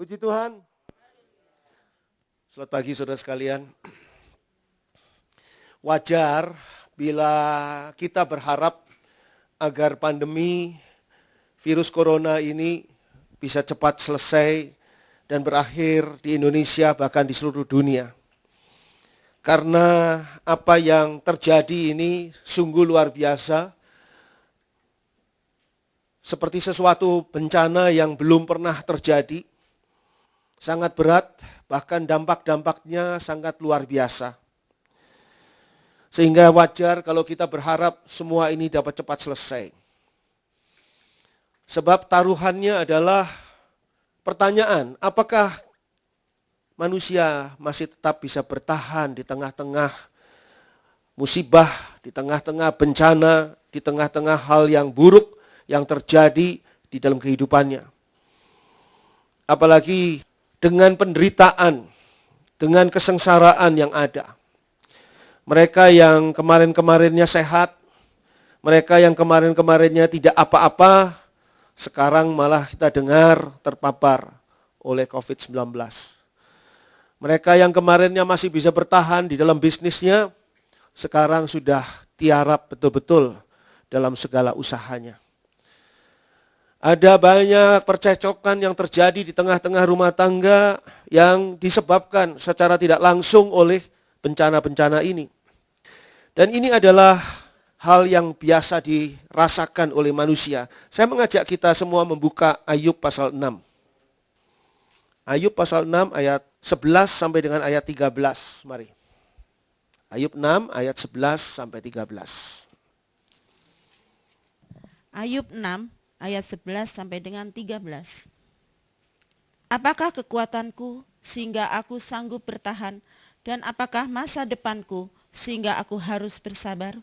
Puji Tuhan. Selamat pagi saudara sekalian. Wajar bila kita berharap agar pandemi virus corona ini bisa cepat selesai dan berakhir di Indonesia bahkan di seluruh dunia. Karena apa yang terjadi ini sungguh luar biasa. Seperti sesuatu bencana yang belum pernah terjadi. Sangat berat, bahkan dampak-dampaknya sangat luar biasa. Sehingga wajar kalau kita berharap semua ini dapat cepat selesai. Sebab taruhannya adalah pertanyaan, apakah manusia masih tetap bisa bertahan di tengah-tengah musibah, di tengah-tengah bencana, di tengah-tengah hal yang buruk yang terjadi di dalam kehidupannya. Apalagi dengan penderitaan, dengan kesengsaraan yang ada. Mereka yang kemarin-kemarinnya sehat, mereka yang kemarin-kemarinnya tidak apa-apa, sekarang malah kita dengar terpapar oleh COVID-19. Mereka yang kemarinnya masih bisa bertahan di dalam bisnisnya, sekarang sudah tiarap betul-betul dalam segala usahanya. Ada banyak percecokan yang terjadi di tengah-tengah rumah tangga yang disebabkan secara tidak langsung oleh bencana-bencana ini. Dan ini adalah hal yang biasa dirasakan oleh manusia. Saya mengajak kita semua membuka Ayub pasal 6. Ayub pasal 6 ayat 11 sampai dengan ayat 13. Mari. Ayub 6 ayat 11 sampai 13. Ayub 6 ayat 11 sampai dengan 13. Apakah kekuatanku sehingga aku sanggup bertahan, dan apakah masa depanku sehingga aku harus bersabar?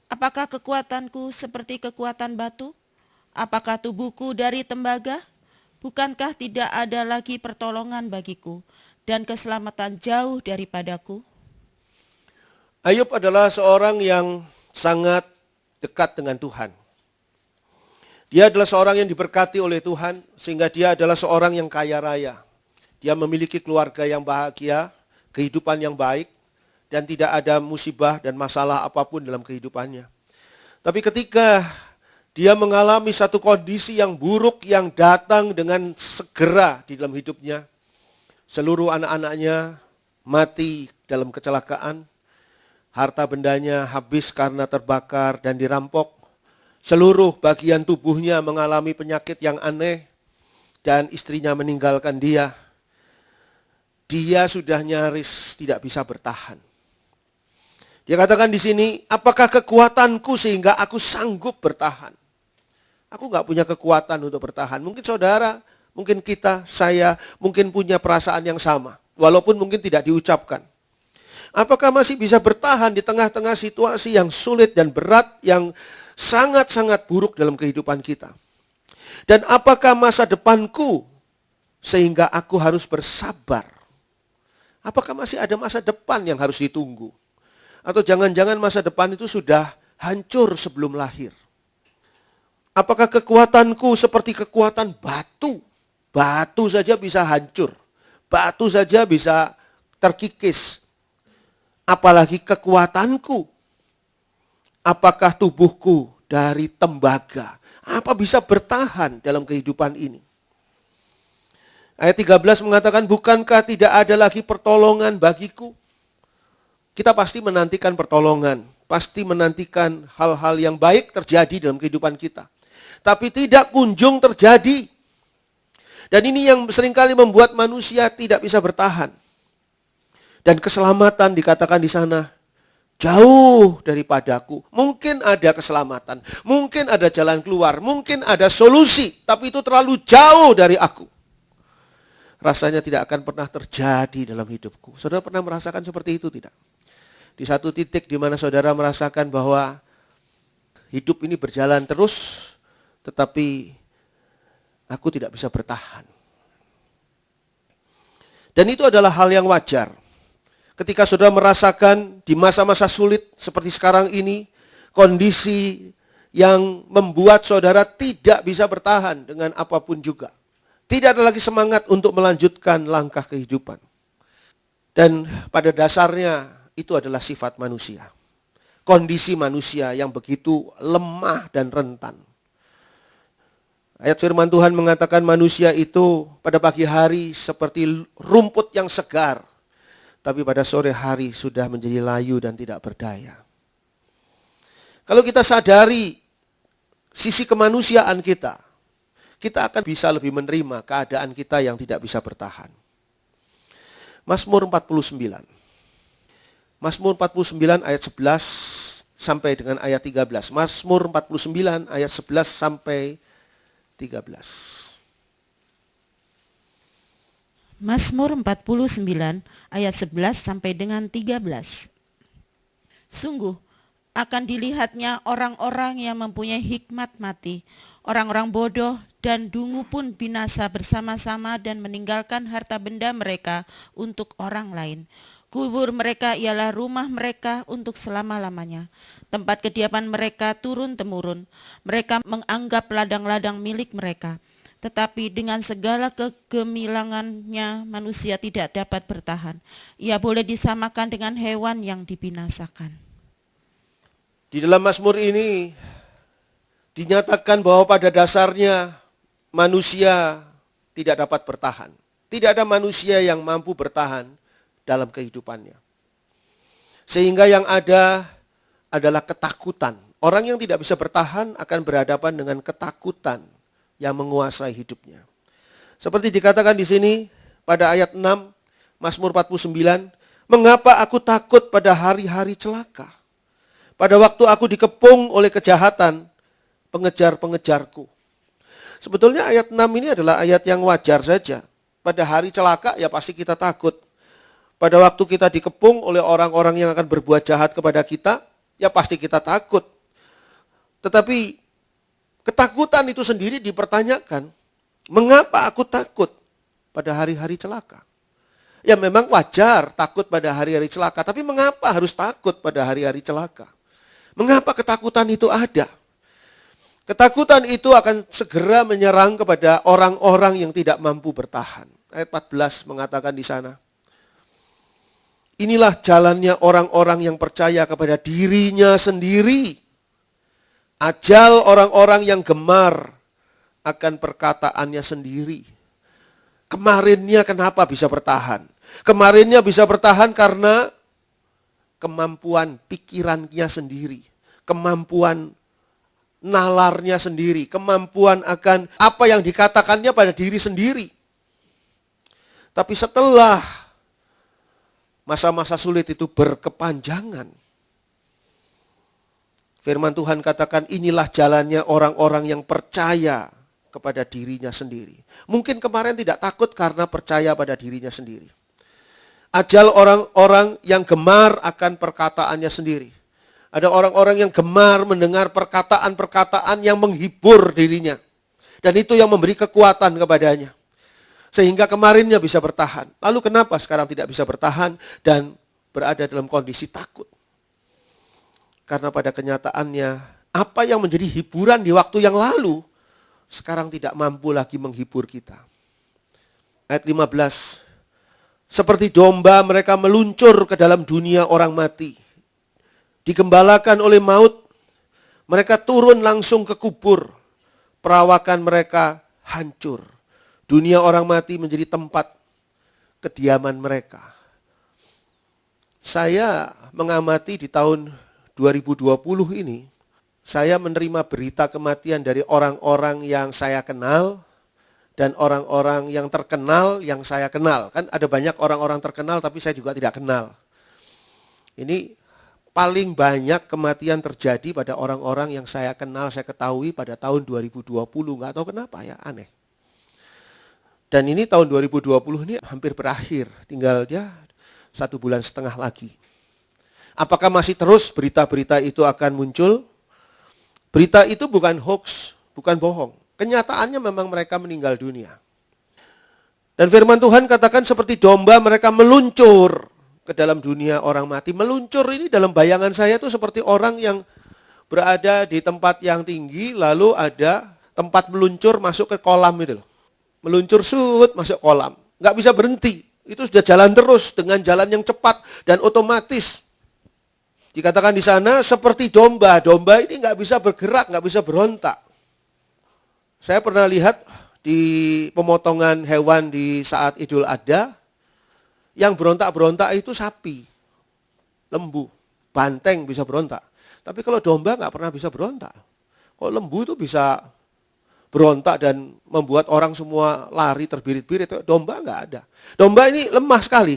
Apakah kekuatanku seperti kekuatan batu? Apakah tubuhku dari tembaga? Bukankah tidak ada lagi pertolongan bagiku, dan keselamatan jauh daripadaku? Ayub adalah seorang yang sangat dekat dengan Tuhan. Dia adalah seorang yang diberkati oleh Tuhan, sehingga dia adalah seorang yang kaya raya. Dia memiliki keluarga yang bahagia, kehidupan yang baik, dan tidak ada musibah dan masalah apapun dalam kehidupannya. Tapi ketika dia mengalami satu kondisi yang buruk yang datang dengan segera di dalam hidupnya, seluruh anak-anaknya mati dalam kecelakaan, harta bendanya habis karena terbakar dan dirampok, seluruh bagian tubuhnya mengalami penyakit yang aneh, dan istrinya meninggalkan dia. Dia sudah nyaris tidak bisa bertahan. Dia katakan di sini, apakah kekuatanku sehingga aku sanggup bertahan? Aku gak punya kekuatan untuk bertahan. Mungkin saudara, mungkin kita, saya, mungkin punya perasaan yang sama. Walaupun mungkin tidak diucapkan. Apakah masih bisa bertahan di tengah-tengah situasi yang sulit dan berat, yang sangat-sangat buruk dalam kehidupan kita? Dan apakah masa depanku sehingga aku harus bersabar? Apakah masih ada masa depan yang harus ditunggu? Atau jangan-jangan masa depan itu sudah hancur sebelum lahir? Apakah kekuatanku seperti kekuatan batu? Batu saja bisa hancur. Batu saja bisa terkikis. Apalagi kekuatanku. Apakah tubuhku dari tembaga? Apa bisa bertahan dalam kehidupan ini? Ayat 13 mengatakan, bukankah tidak ada lagi pertolongan bagiku? Kita pasti menantikan pertolongan. Pasti menantikan hal-hal yang baik terjadi dalam kehidupan kita. Tapi tidak kunjung terjadi. Dan ini yang seringkali membuat manusia tidak bisa bertahan. Dan keselamatan dikatakan di sana, jauh daripadaku. Mungkin ada keselamatan, mungkin ada jalan keluar, mungkin ada solusi, tapi itu terlalu jauh dari aku. Rasanya tidak akan pernah terjadi dalam hidupku. Saudara pernah merasakan seperti itu tidak? Di satu titik di mana saudara merasakan bahwa hidup ini berjalan terus, tetapi aku tidak bisa bertahan. Dan itu adalah hal yang wajar. Ketika saudara merasakan di masa-masa sulit seperti sekarang ini, kondisi yang membuat saudara tidak bisa bertahan dengan apapun juga. Tidak ada lagi semangat untuk melanjutkan langkah kehidupan. Dan pada dasarnya itu adalah sifat manusia. Kondisi manusia yang begitu lemah dan rentan. Ayat firman Tuhan mengatakan manusia itu pada pagi hari seperti rumput yang segar. Tapi pada sore hari sudah menjadi layu dan tidak berdaya. Kalau kita sadari sisi kemanusiaan kita akan bisa lebih menerima keadaan kita yang tidak bisa bertahan. Mazmur 49. Mazmur 49 ayat 11 sampai dengan ayat 13. Mazmur 49 ayat 11 sampai 13. Mazmur 49 ayat 11 sampai dengan 13. Sungguh akan dilihatnya orang-orang yang mempunyai hikmat mati. Orang-orang bodoh dan dungu pun binasa bersama-sama dan meninggalkan harta benda mereka untuk orang lain. Kubur mereka ialah rumah mereka untuk selama-lamanya. Tempat kediaman mereka turun-temurun. Mereka menganggap ladang-ladang milik mereka. Tetapi dengan segala kegemilangannya manusia tidak dapat bertahan. Ia boleh disamakan dengan hewan yang dibinasakan. Di dalam Mazmur ini dinyatakan bahwa pada dasarnya manusia tidak dapat bertahan. Tidak ada manusia yang mampu bertahan dalam kehidupannya. Sehingga yang ada adalah ketakutan. Orang yang tidak bisa bertahan akan berhadapan dengan ketakutan yang menguasai hidupnya. Seperti dikatakan di sini pada ayat 6 Mazmur 49, mengapa aku takut pada hari-hari celaka? Pada waktu aku dikepung oleh kejahatan, pengejar-pengejarku. Sebetulnya ayat 6 ini adalah ayat yang wajar saja. Pada hari celaka ya pasti kita takut. Pada waktu kita dikepung oleh orang-orang yang akan berbuat jahat kepada kita, ya pasti kita takut. Tetapi ketakutan itu sendiri dipertanyakan. Mengapa aku takut pada hari-hari celaka? Ya memang wajar takut pada hari-hari celaka. Tapi mengapa harus takut pada hari-hari celaka? Mengapa ketakutan itu ada? Ketakutan itu akan segera menyerang kepada orang-orang yang tidak mampu bertahan. Ayat 14 mengatakan di sana. Inilah jalannya orang-orang yang percaya kepada dirinya sendiri. Ajal orang-orang yang gemar akan perkataannya sendiri. Kemarinnya kenapa bisa bertahan? Kemarinnya bisa bertahan karena kemampuan pikirannya sendiri. Kemampuan nalarnya sendiri. Kemampuan akan apa yang dikatakannya pada diri sendiri. Tapi setelah masa-masa sulit itu berkepanjangan, firman Tuhan katakan inilah jalannya orang-orang yang percaya kepada dirinya sendiri. Mungkin kemarin tidak takut karena percaya pada dirinya sendiri. Ajal orang-orang yang gemar akan perkataannya sendiri. Ada orang-orang yang gemar mendengar perkataan-perkataan yang menghibur dirinya. Dan itu yang memberi kekuatan kepadanya. Sehingga kemarinnya bisa bertahan. Lalu kenapa sekarang tidak bisa bertahan dan berada dalam kondisi takut? Karena pada kenyataannya, apa yang menjadi hiburan di waktu yang lalu, sekarang tidak mampu lagi menghibur kita. Ayat 15, seperti domba mereka meluncur ke dalam dunia orang mati. Digembalakan oleh maut, mereka turun langsung ke kubur. Perawakan mereka hancur. Dunia orang mati menjadi tempat kediaman mereka. Saya mengamati di tahun 2020 ini, saya menerima berita kematian dari orang-orang yang saya kenal dan orang-orang yang terkenal yang saya kenal. Kan ada banyak orang-orang terkenal tapi saya juga tidak kenal. Ini paling banyak kematian terjadi pada orang-orang yang saya kenal, saya ketahui pada tahun 2020. Nggak tahu kenapa ya, aneh. Dan ini tahun 2020 ini hampir berakhir, tinggal dia 1,5 bulan lagi. Apakah masih terus berita-berita itu akan muncul? Berita itu bukan hoax, bukan bohong. Kenyataannya memang mereka meninggal dunia. Dan firman Tuhan katakan seperti domba mereka meluncur ke dalam dunia orang mati. Meluncur ini dalam bayangan saya itu seperti orang yang berada di tempat yang tinggi, lalu ada tempat meluncur masuk ke kolam itu loh. meluncur masuk kolam. Nggak bisa berhenti. Itu sudah jalan terus dengan jalan yang cepat dan otomatis. Dikatakan di sana seperti domba. Domba ini nggak bisa bergerak, nggak bisa berontak. Saya pernah lihat di pemotongan hewan di saat Idul Adha, yang berontak-berontak itu sapi, lembu, banteng bisa berontak. Tapi kalau domba nggak pernah bisa berontak. Kalau lembu itu bisa berontak dan membuat orang semua lari terbirit-birit, domba nggak ada. Domba ini lemah sekali.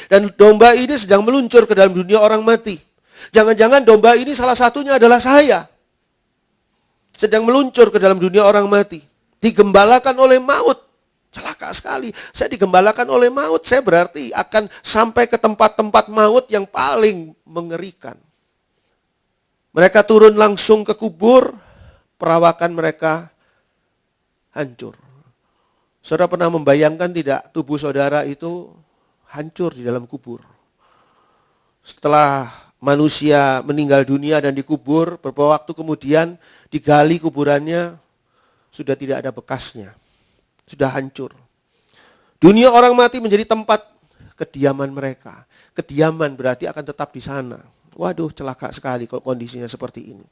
Dan domba ini sedang meluncur ke dalam dunia orang mati. Jangan-jangan domba ini salah satunya adalah saya. Sedang meluncur ke dalam dunia orang mati. Digembalakan oleh maut. Celaka sekali. Saya digembalakan oleh maut. Saya berarti akan sampai ke tempat-tempat maut yang paling mengerikan. Mereka turun langsung ke kubur. Perawakan mereka hancur. Saudara pernah membayangkan tidak tubuh saudara itu hancur di dalam kubur. Setelah manusia meninggal dunia dan dikubur, beberapa waktu kemudian digali kuburannya, sudah tidak ada bekasnya. Sudah hancur. Dunia orang mati menjadi tempat kediaman mereka. Kediaman berarti akan tetap di sana. Waduh, celaka sekali kalau kondisinya seperti ini.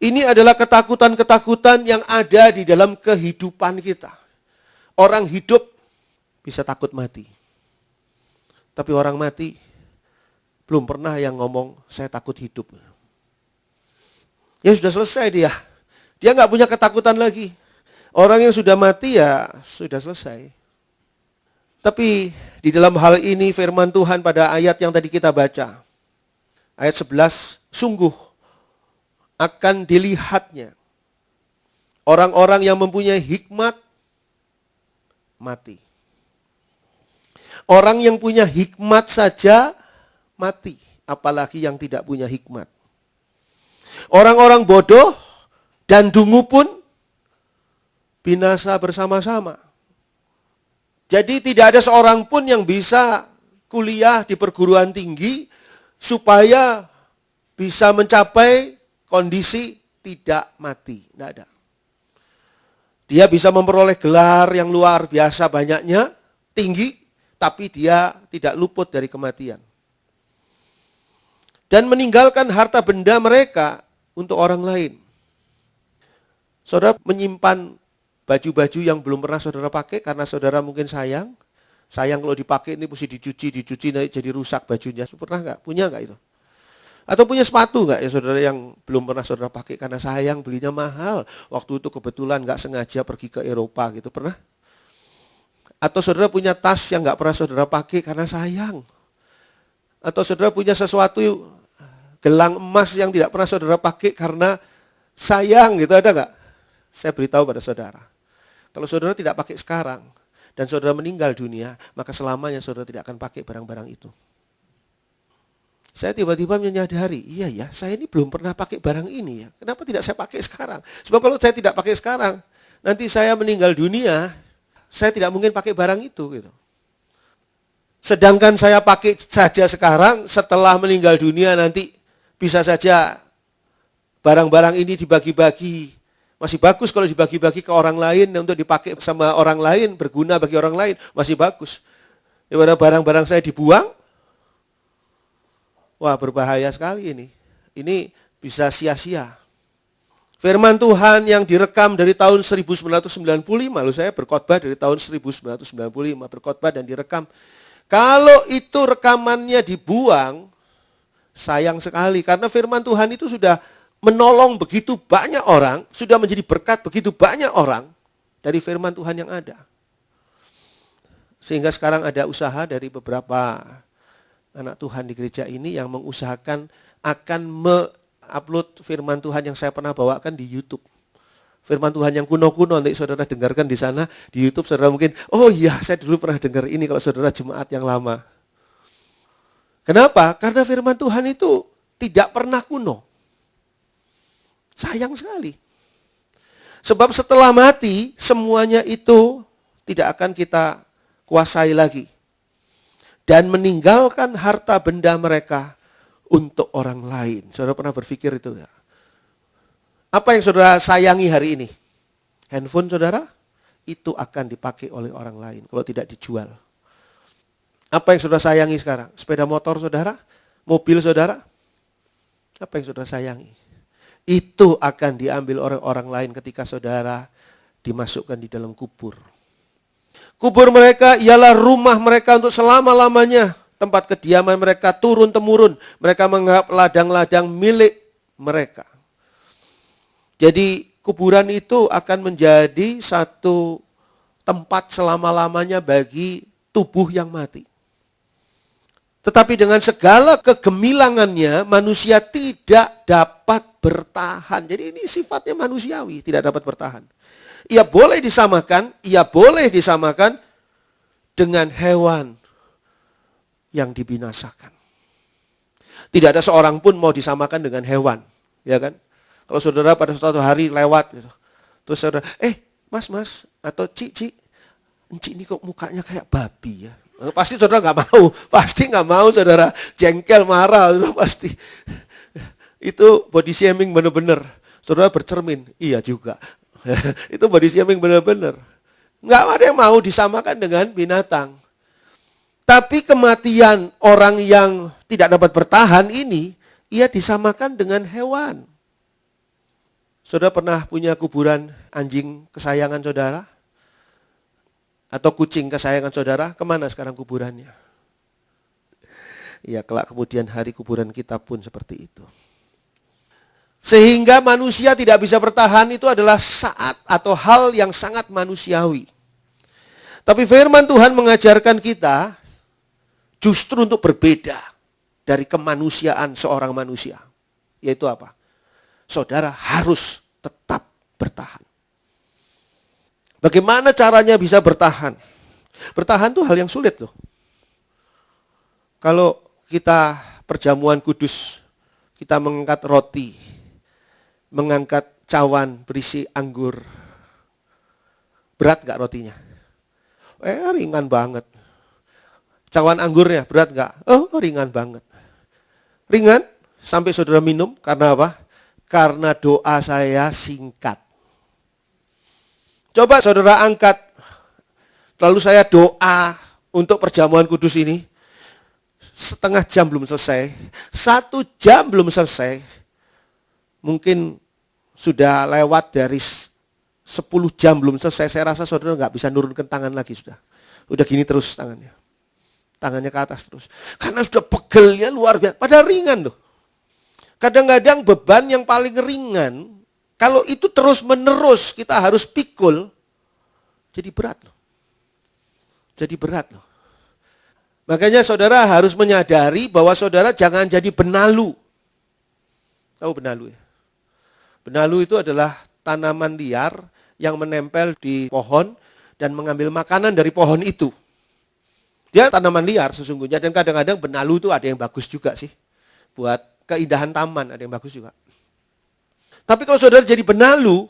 Ini adalah ketakutan-ketakutan yang ada di dalam kehidupan kita. Orang hidup bisa takut mati. Tapi orang mati belum pernah yang ngomong, saya takut hidup. Ya sudah selesai dia. Dia nggak punya ketakutan lagi. Orang yang sudah mati ya sudah selesai. Tapi di dalam hal ini firman Tuhan pada ayat yang tadi kita baca. Ayat 11, sungguh akan dilihatnya orang-orang yang mempunyai hikmat mati. Orang yang punya hikmat saja mati, apalagi yang tidak punya hikmat. Orang-orang bodoh dan dungu pun binasa bersama-sama. Jadi tidak ada seorang pun yang bisa kuliah di perguruan tinggi supaya bisa mencapai kondisi tidak mati, tidak ada. Dia bisa memperoleh gelar yang luar biasa banyaknya, tinggi, tapi dia tidak luput dari kematian. Dan meninggalkan harta benda mereka untuk orang lain. Saudara menyimpan baju-baju yang belum pernah saudara pakai karena saudara mungkin sayang. Sayang kalau dipakai ini mesti dicuci, nanti jadi rusak bajunya. Pernah nggak? Punya nggak itu? Atau punya sepatu nggak ya saudara yang belum pernah saudara pakai karena sayang belinya mahal. Waktu itu kebetulan nggak sengaja pergi ke Eropa gitu, pernah? Atau saudara punya tas yang nggak pernah saudara pakai karena sayang. Atau saudara punya sesuatu gelang emas yang tidak pernah saudara pakai karena sayang gitu, ada nggak? Saya beritahu pada saudara. Kalau saudara tidak pakai sekarang dan saudara meninggal dunia, maka selamanya saudara tidak akan pakai barang-barang itu. Saya tiba-tiba menyadari, iya ya, saya ini belum pernah pakai barang ini ya. Kenapa tidak saya pakai sekarang? Sebab kalau saya tidak pakai sekarang, nanti saya meninggal dunia, saya tidak mungkin pakai barang itu gitu. Sedangkan saya pakai saja sekarang, setelah meninggal dunia nanti bisa saja barang-barang ini dibagi-bagi. Masih bagus kalau dibagi-bagi ke orang lain untuk dipakai sama orang lain, berguna bagi orang lain, masih bagus. Daripada barang-barang saya dibuang, wah berbahaya sekali ini. Ini bisa sia-sia. Firman Tuhan yang direkam dari tahun 1995, lalu saya berkhotbah dari tahun 1995, berkhotbah dan direkam. Kalau itu rekamannya dibuang, sayang sekali. Karena firman Tuhan itu sudah menolong begitu banyak orang, sudah menjadi berkat begitu banyak orang dari firman Tuhan yang ada. Sehingga sekarang ada usaha dari beberapa anak Tuhan di gereja ini yang mengusahakan akan me-upload firman Tuhan yang saya pernah bawakan di YouTube. Firman Tuhan yang kuno-kuno, nanti saudara dengarkan di sana, di YouTube saudara mungkin, oh iya saya dulu pernah dengar ini kalau saudara jemaat yang lama. Kenapa? Karena firman Tuhan itu tidak pernah kuno. Sayang sekali. Sebab setelah mati, semuanya itu tidak akan kita kuasai lagi. Dan meninggalkan harta benda mereka untuk orang lain. Saudara pernah berpikir itu ya? Apa yang saudara sayangi hari ini? Handphone saudara? itu akan dipakai oleh orang lain kalau tidak dijual. Apa yang saudara sayangi sekarang? Sepeda motor saudara? Mobil saudara? Apa yang saudara sayangi? Itu akan diambil oleh orang lain ketika saudara dimasukkan di dalam kubur. Kubur mereka ialah rumah mereka untuk selama-lamanya. Tempat kediaman mereka turun-temurun. Mereka menganggap ladang-ladang milik mereka. Jadi kuburan itu akan menjadi satu tempat selama-lamanya bagi tubuh yang mati. Tetapi dengan segala kegemilangannya, manusia tidak dapat bertahan. Jadi ini sifatnya manusiawi, tidak dapat bertahan. Ia boleh disamakan dengan hewan yang dibinasakan. Tidak ada seorang pun mau disamakan dengan hewan, ya kan? Kalau saudara pada suatu hari lewat gitu, terus saudara, mas atau Ci, ini kok mukanya kayak babi ya? Pasti saudara nggak mau saudara jengkel, marah, saudara pasti. Itu body shaming benar-benar. Saudara bercermin, iya juga. Itu body shaming benar-benar. Nggak ada yang mau disamakan dengan binatang. Tapi kematian orang yang tidak dapat bertahan ini, ia disamakan dengan hewan. Saudara pernah punya kuburan anjing kesayangan saudara? Atau kucing kesayangan saudara? Kemana sekarang kuburannya? Ya, kelak kemudian hari kuburan kita pun seperti itu. Sehingga manusia tidak bisa bertahan itu adalah saat atau hal yang sangat manusiawi. Tapi firman Tuhan mengajarkan kita justru untuk berbeda dari kemanusiaan seorang manusia. Yaitu apa? Saudara harus tetap bertahan. Bagaimana caranya bisa bertahan? Bertahan itu hal yang sulit loh. Kalau kita perjamuan kudus, kita mengangkat roti, mengangkat cawan berisi anggur. Berat gak rotinya? Ringan banget. Cawan anggurnya berat gak? Ringan banget. Ringan sampai saudara minum karena apa? Karena doa saya singkat. Coba saudara angkat, lalu saya doa untuk perjamuan kudus ini. Setengah jam belum selesai, 1 jam belum selesai. Mungkin sudah lewat dari 10 jam belum selesai. Saya rasa saudara nggak bisa nurunkan tangan lagi sudah. Udah gini terus tangannya. Tangannya ke atas terus. Karena sudah pegelnya luar biasa. Padahal ringan loh. Kadang-kadang beban yang paling ringan, kalau itu terus menerus kita harus pikul, jadi berat loh. Jadi berat loh. Makanya saudara harus menyadari bahwa saudara jangan jadi benalu. Tahu benalu ya? Benalu itu adalah tanaman liar yang menempel di pohon dan mengambil makanan dari pohon itu. Dia tanaman liar sesungguhnya, dan kadang-kadang benalu itu ada yang bagus juga sih. Buat keindahan taman ada yang bagus juga. Tapi kalau saudara jadi benalu,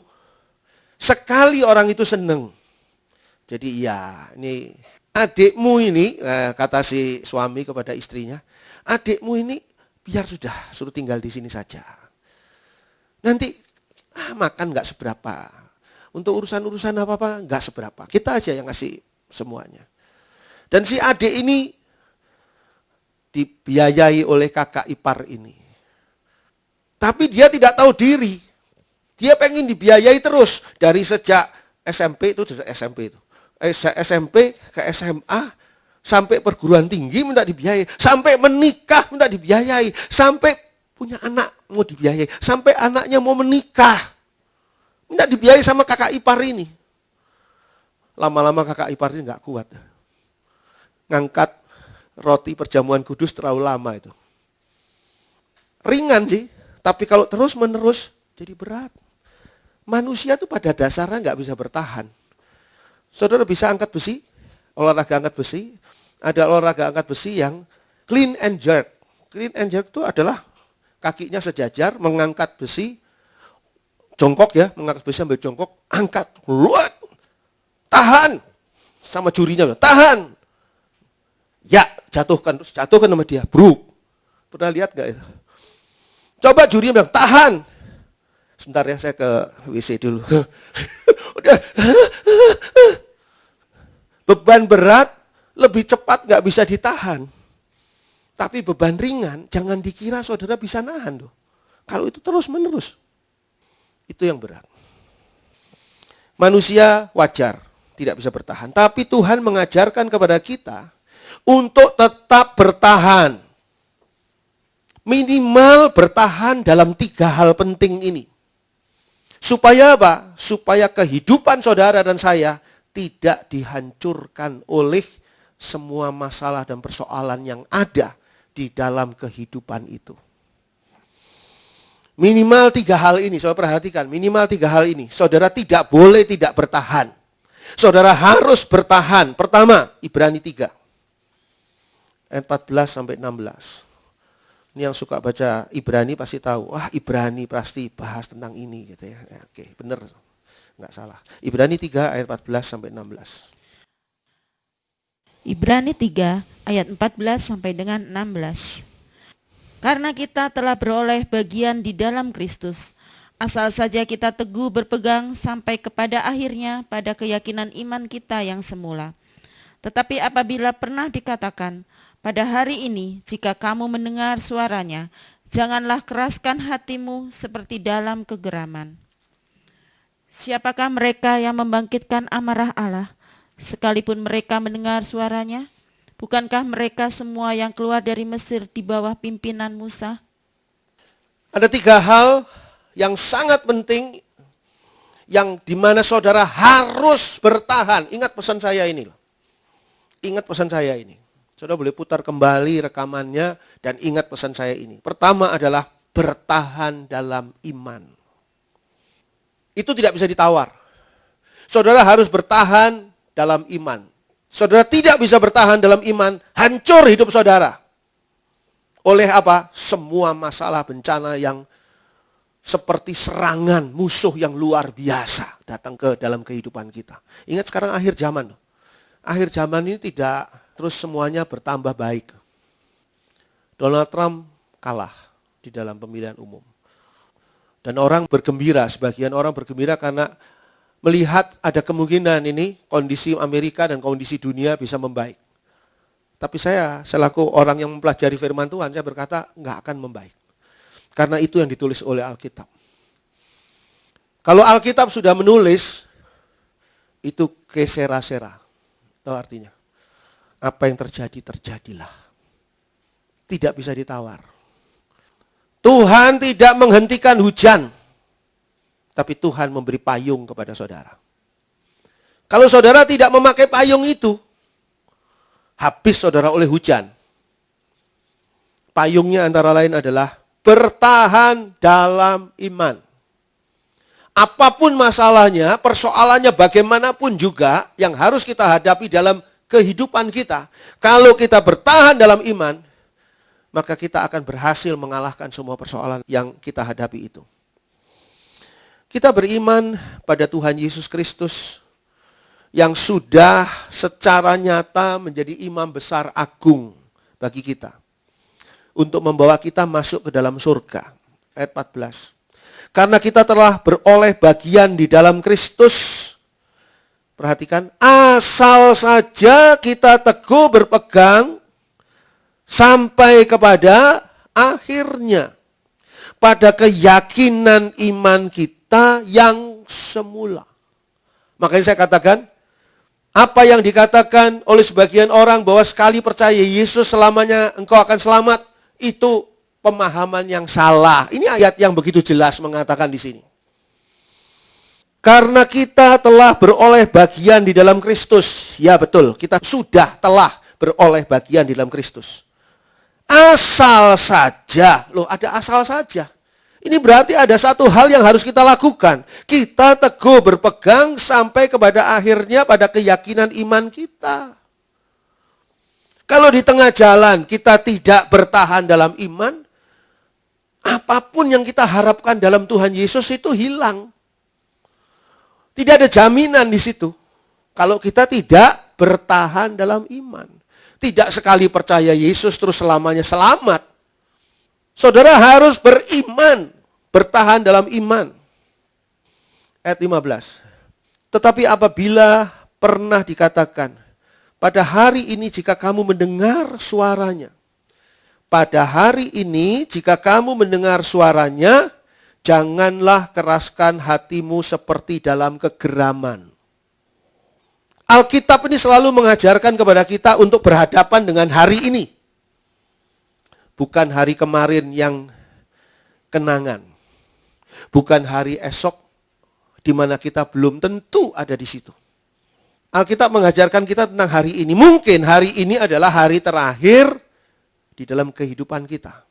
sekali orang itu seneng. Jadi ya, ini adikmu ini, kata si suami kepada istrinya, adikmu ini biar sudah suruh tinggal di sini saja. Nanti makan nggak seberapa. Untuk urusan-urusan apa-apa nggak seberapa. Kita aja yang ngasih semuanya. Dan si adik ini dibiayai oleh kakak ipar ini. Tapi dia tidak tahu diri. Dia pengen dibiayai terus. Dari sejak SMP itu. SMP ke SMA. Sampai perguruan tinggi minta dibiayai. Sampai menikah minta dibiayai. Sampai punya anak mau dibiayai. Sampai anaknya mau menikah. Minta dibiayai sama kakak ipar ini. Lama-lama kakak ipar ini gak kuat. Ngangkat roti perjamuan kudus terlalu lama itu. Ringan sih. Tapi kalau terus menerus jadi berat. Manusia tuh pada dasarnya nggak bisa bertahan. Saudara bisa angkat besi, olahraga angkat besi. Ada olahraga angkat besi yang clean and jerk. Clean and jerk itu adalah kakinya sejajar, mengangkat besi, jongkok ya, mengangkat besi sambil jongkok, angkat, luat, tahan, sama jurinya, tahan. Ya, jatuhkan, terus jatuhkan sama dia, bruk. Pernah lihat nggak itu? Coba jurinya bilang, tahan. Sebentar ya, saya ke WC dulu. Udah. Beban berat lebih cepat nggak bisa ditahan. Tapi beban ringan jangan dikira saudara bisa nahan loh. Kalau itu terus menerus. Itu yang berat. Manusia wajar tidak bisa bertahan. Tapi Tuhan mengajarkan kepada kita untuk tetap bertahan. Minimal bertahan dalam 3 hal penting ini. Supaya apa? Supaya kehidupan saudara dan saya tidak dihancurkan oleh semua masalah dan persoalan yang ada di dalam kehidupan itu. Minimal 3 hal ini, saudara perhatikan, minimal 3 hal ini. Saudara tidak boleh tidak bertahan. Saudara harus bertahan. Pertama, Ibrani 3. Ayat 14 sampai 16. Ini yang suka baca Ibrani pasti tahu. Wah, Ibrani pasti bahas tentang ini gitu ya. Oke, benar. Enggak salah. Ibrani 3 ayat 14 sampai 16. Ibrani 3 ayat 14 sampai dengan 16. Karena kita telah beroleh bagian di dalam Kristus, asal saja kita teguh berpegang sampai kepada akhirnya pada keyakinan iman kita yang semula. Tetapi apabila pernah dikatakan, pada hari ini jika kamu mendengar suaranya, janganlah keraskan hatimu seperti dalam kegeraman. Siapakah mereka yang membangkitkan amarah Allah, sekalipun mereka mendengar suaranya? Bukankah mereka semua yang keluar dari Mesir di bawah pimpinan Musa? Ada 3 hal yang sangat penting yang dimana saudara harus bertahan. Ingat pesan saya ini loh. Ingat pesan saya ini. Saudara boleh putar kembali rekamannya dan ingat pesan saya ini. Pertama adalah bertahan dalam iman. Itu tidak bisa ditawar. Saudara harus bertahan dalam iman. Saudara tidak bisa bertahan dalam iman, hancur hidup saudara. Oleh apa? Semua masalah bencana yang seperti serangan musuh yang luar biasa datang ke dalam kehidupan kita. Ingat sekarang akhir zaman. Akhir zaman ini tidak terus semuanya bertambah baik. Donald Trump kalah di dalam pemilihan umum. Dan orang bergembira, sebagian orang bergembira karena melihat ada kemungkinan ini kondisi Amerika dan kondisi dunia bisa membaik. Tapi saya selaku orang yang mempelajari firman Tuhan, saya berkata nggak akan membaik. Karena itu yang ditulis oleh Alkitab. Kalau Alkitab sudah menulis, itu kesera-sera. Tahu artinya? Apa yang terjadi, terjadilah. Tidak bisa ditawar. Tuhan tidak menghentikan hujan. Tapi Tuhan memberi payung kepada saudara. Kalau saudara tidak memakai payung itu, habis saudara oleh hujan. Payungnya antara lain adalah bertahan dalam iman. Apapun masalahnya, persoalannya bagaimanapun juga yang harus kita hadapi dalam kehidupan kita. Kalau kita bertahan dalam iman, maka kita akan berhasil mengalahkan semua persoalan yang kita hadapi itu. Kita beriman pada Tuhan Yesus Kristus yang sudah secara nyata menjadi imam besar agung bagi kita. Untuk membawa kita masuk ke dalam surga. Ayat 14. Karena kita telah beroleh bagian di dalam Kristus. Perhatikan, asal saja kita teguh berpegang sampai kepada akhirnya. Pada keyakinan iman kita yang semula. Makanya saya katakan, apa yang dikatakan oleh sebagian orang bahwa sekali percaya Yesus selamanya engkau akan selamat, itu pemahaman yang salah. Ini ayat yang begitu jelas mengatakan di sini. Karena kita telah beroleh bagian di dalam Kristus. Ya betul, kita sudah telah beroleh bagian di dalam Kristus. Asal saja, loh ada asal saja. Ini berarti ada satu hal yang harus kita lakukan. Kita teguh berpegang sampai kepada akhirnya pada keyakinan iman kita. Kalau di tengah jalan kita tidak bertahan dalam iman, apapun yang kita harapkan dalam Tuhan Yesus itu hilang. Tidak ada jaminan di situ. Kalau kita tidak bertahan dalam iman. Tidak sekali percaya Yesus terus selamanya selamat. Saudara harus beriman, bertahan dalam iman. Ayat 15. Tetapi apabila pernah dikatakan, pada hari ini jika kamu mendengar suaranya. Pada hari ini jika kamu mendengar suaranya, janganlah keraskan hatimu seperti dalam kegeraman. Alkitab ini selalu mengajarkan kepada kita untuk berhadapan dengan hari ini. Bukan hari kemarin yang kenangan. Bukan hari esok di mana kita belum tentu ada di situ. Alkitab mengajarkan kita tentang hari ini. Mungkin hari ini adalah hari terakhir di dalam kehidupan kita.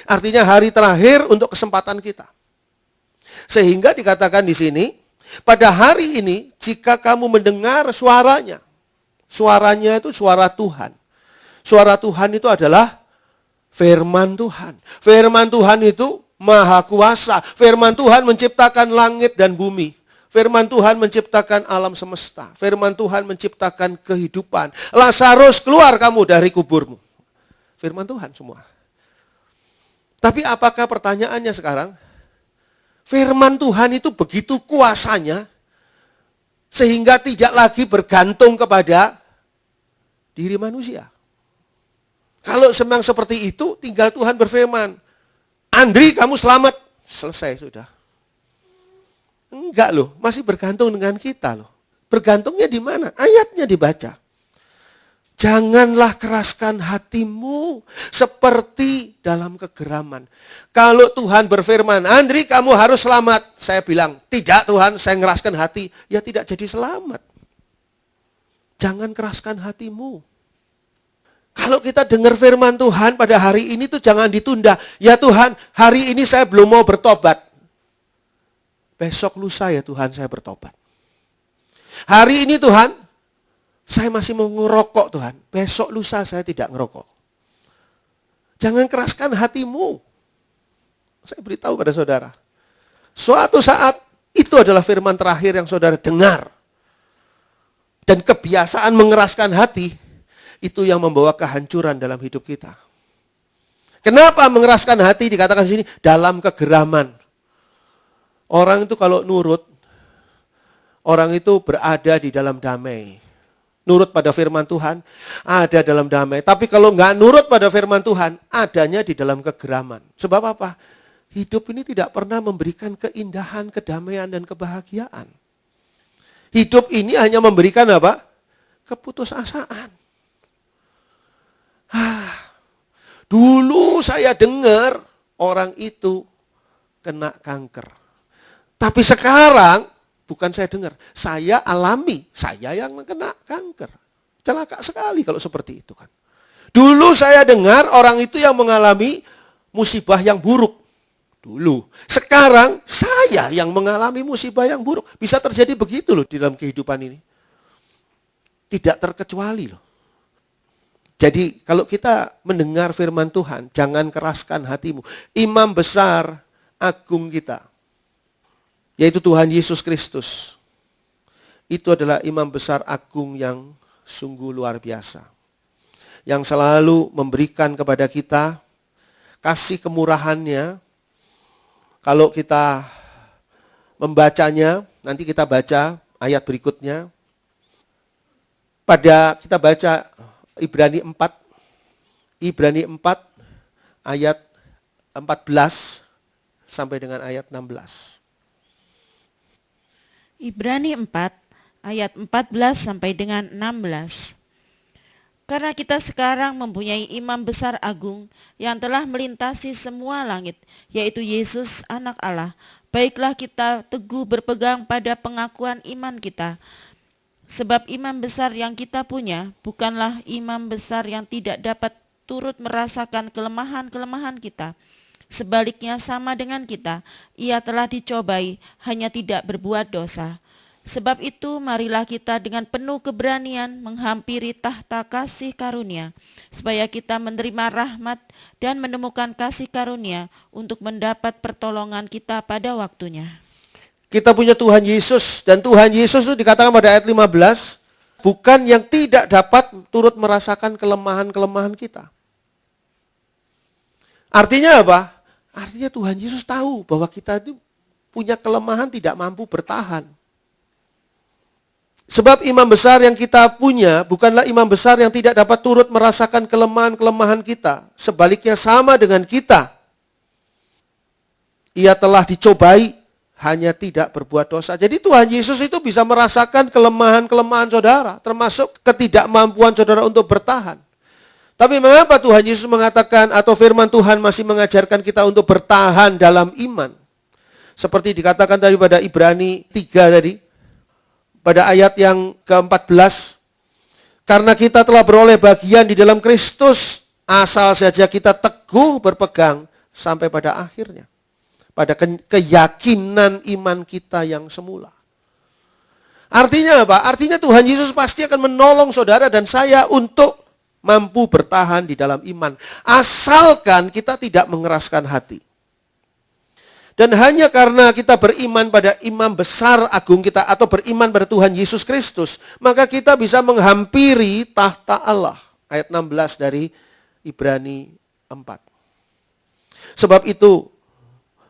Artinya hari terakhir untuk kesempatan kita. Sehingga dikatakan di sini, pada hari ini jika kamu mendengar suaranya. Suaranya itu suara Tuhan. Suara Tuhan itu adalah firman Tuhan. Firman Tuhan itu maha kuasa. Firman Tuhan menciptakan langit dan bumi. Firman Tuhan menciptakan alam semesta. Firman Tuhan menciptakan kehidupan. Lazarus, keluar kamu dari kuburmu. Firman Tuhan semua. Tapi apakah pertanyaannya sekarang? Firman Tuhan itu begitu kuasanya sehingga tidak lagi bergantung kepada diri manusia. Kalau memang seperti itu, tinggal Tuhan berfirman, Andri kamu selamat. Selesai sudah. Enggak loh, masih bergantung dengan kita loh. Bergantungnya di mana? Ayatnya dibaca. Janganlah keraskan hatimu seperti dalam kegeraman. Kalau Tuhan berfirman, Andri kamu harus selamat. Saya bilang, tidak Tuhan, saya ngeraskan hati. Ya tidak jadi selamat. Jangan keraskan hatimu. Kalau kita dengar firman Tuhan pada hari ini tuh jangan ditunda. Ya Tuhan, hari ini saya belum mau bertobat. Besok lusa ya Tuhan saya bertobat. Hari ini Tuhan, saya masih mau ngerokok Tuhan. Besok lusa saya tidak ngerokok. Jangan keraskan hatimu. Saya beritahu pada saudara. Suatu saat itu adalah firman terakhir yang saudara dengar. Dan kebiasaan mengeraskan hati, itu yang membawa kehancuran dalam hidup kita. Kenapa mengeraskan hati dikatakan di sini? Dalam kegeraman. Orang itu kalau nurut, orang itu berada di dalam damai. Nurut pada firman Tuhan, ada dalam damai. Tapi kalau nggak nurut pada firman Tuhan, adanya di dalam kegeraman. Sebab apa? Hidup ini tidak pernah memberikan keindahan, kedamaian, dan kebahagiaan. Hidup ini hanya memberikan apa? Keputusasaan. Dulu saya dengar orang itu kena kanker. Tapi sekarang, bukan saya dengar, saya alami, saya yang kena kanker. Celaka sekali kalau seperti itu kan. Dulu saya dengar orang itu yang mengalami musibah yang buruk. Dulu. Sekarang saya yang mengalami musibah yang buruk. Bisa terjadi begitu loh di dalam kehidupan ini. Tidak terkecuali loh. Jadi kalau kita mendengar firman Tuhan, jangan keraskan hatimu. Imam besar agung kita, yaitu Tuhan Yesus Kristus. Itu adalah imam besar agung yang sungguh luar biasa. Yang selalu memberikan kepada kita kasih kemurahannya. Kalau kita membacanya, nanti kita baca ayat berikutnya. Kita baca Ibrani 4. Ibrani 4 ayat 14 sampai dengan ayat 16. Ibrani 4 ayat 14 sampai dengan 16. Karena kita sekarang mempunyai imam besar agung yang telah melintasi semua langit, yaitu Yesus anak Allah. Baiklah kita teguh berpegang pada pengakuan iman kita. Sebab imam besar yang kita punya bukanlah imam besar yang tidak dapat turut merasakan kelemahan-kelemahan kita. Sebaliknya sama dengan kita, ia telah dicobai, hanya tidak berbuat dosa. Sebab itu marilah kita dengan penuh keberanian menghampiri tahta kasih karunia, supaya kita menerima rahmat dan menemukan kasih karunia untuk mendapat pertolongan kita pada waktunya. Kita punya Tuhan Yesus, dan Tuhan Yesus itu dikatakan pada ayat 15, bukan yang tidak dapat turut merasakan kelemahan-kelemahan kita. Artinya apa? Artinya Tuhan Yesus tahu bahwa kita itu punya kelemahan, tidak mampu bertahan. Sebab imam besar yang kita punya bukanlah imam besar yang tidak dapat turut merasakan kelemahan-kelemahan kita. Sebaliknya sama dengan kita. Ia telah dicobai, hanya tidak berbuat dosa. Jadi Tuhan Yesus itu bisa merasakan kelemahan-kelemahan saudara, termasuk ketidakmampuan saudara untuk bertahan. Tapi mengapa Tuhan Yesus mengatakan atau firman Tuhan masih mengajarkan kita untuk bertahan dalam iman? Seperti dikatakan tadi pada Ibrani 3 tadi, pada ayat yang ke-14, karena kita telah beroleh bagian di dalam Kristus, asal saja kita teguh berpegang sampai pada akhirnya. Pada keyakinan iman kita yang semula. Artinya apa? Artinya Tuhan Yesus pasti akan menolong saudara dan saya untuk mampu bertahan di dalam iman. Asalkan kita tidak mengeraskan hati. Dan hanya karena kita beriman pada imam besar agung kita atau beriman pada Tuhan Yesus Kristus, maka kita bisa menghampiri tahta Allah. Ayat 16 dari Ibrani 4. Sebab itu,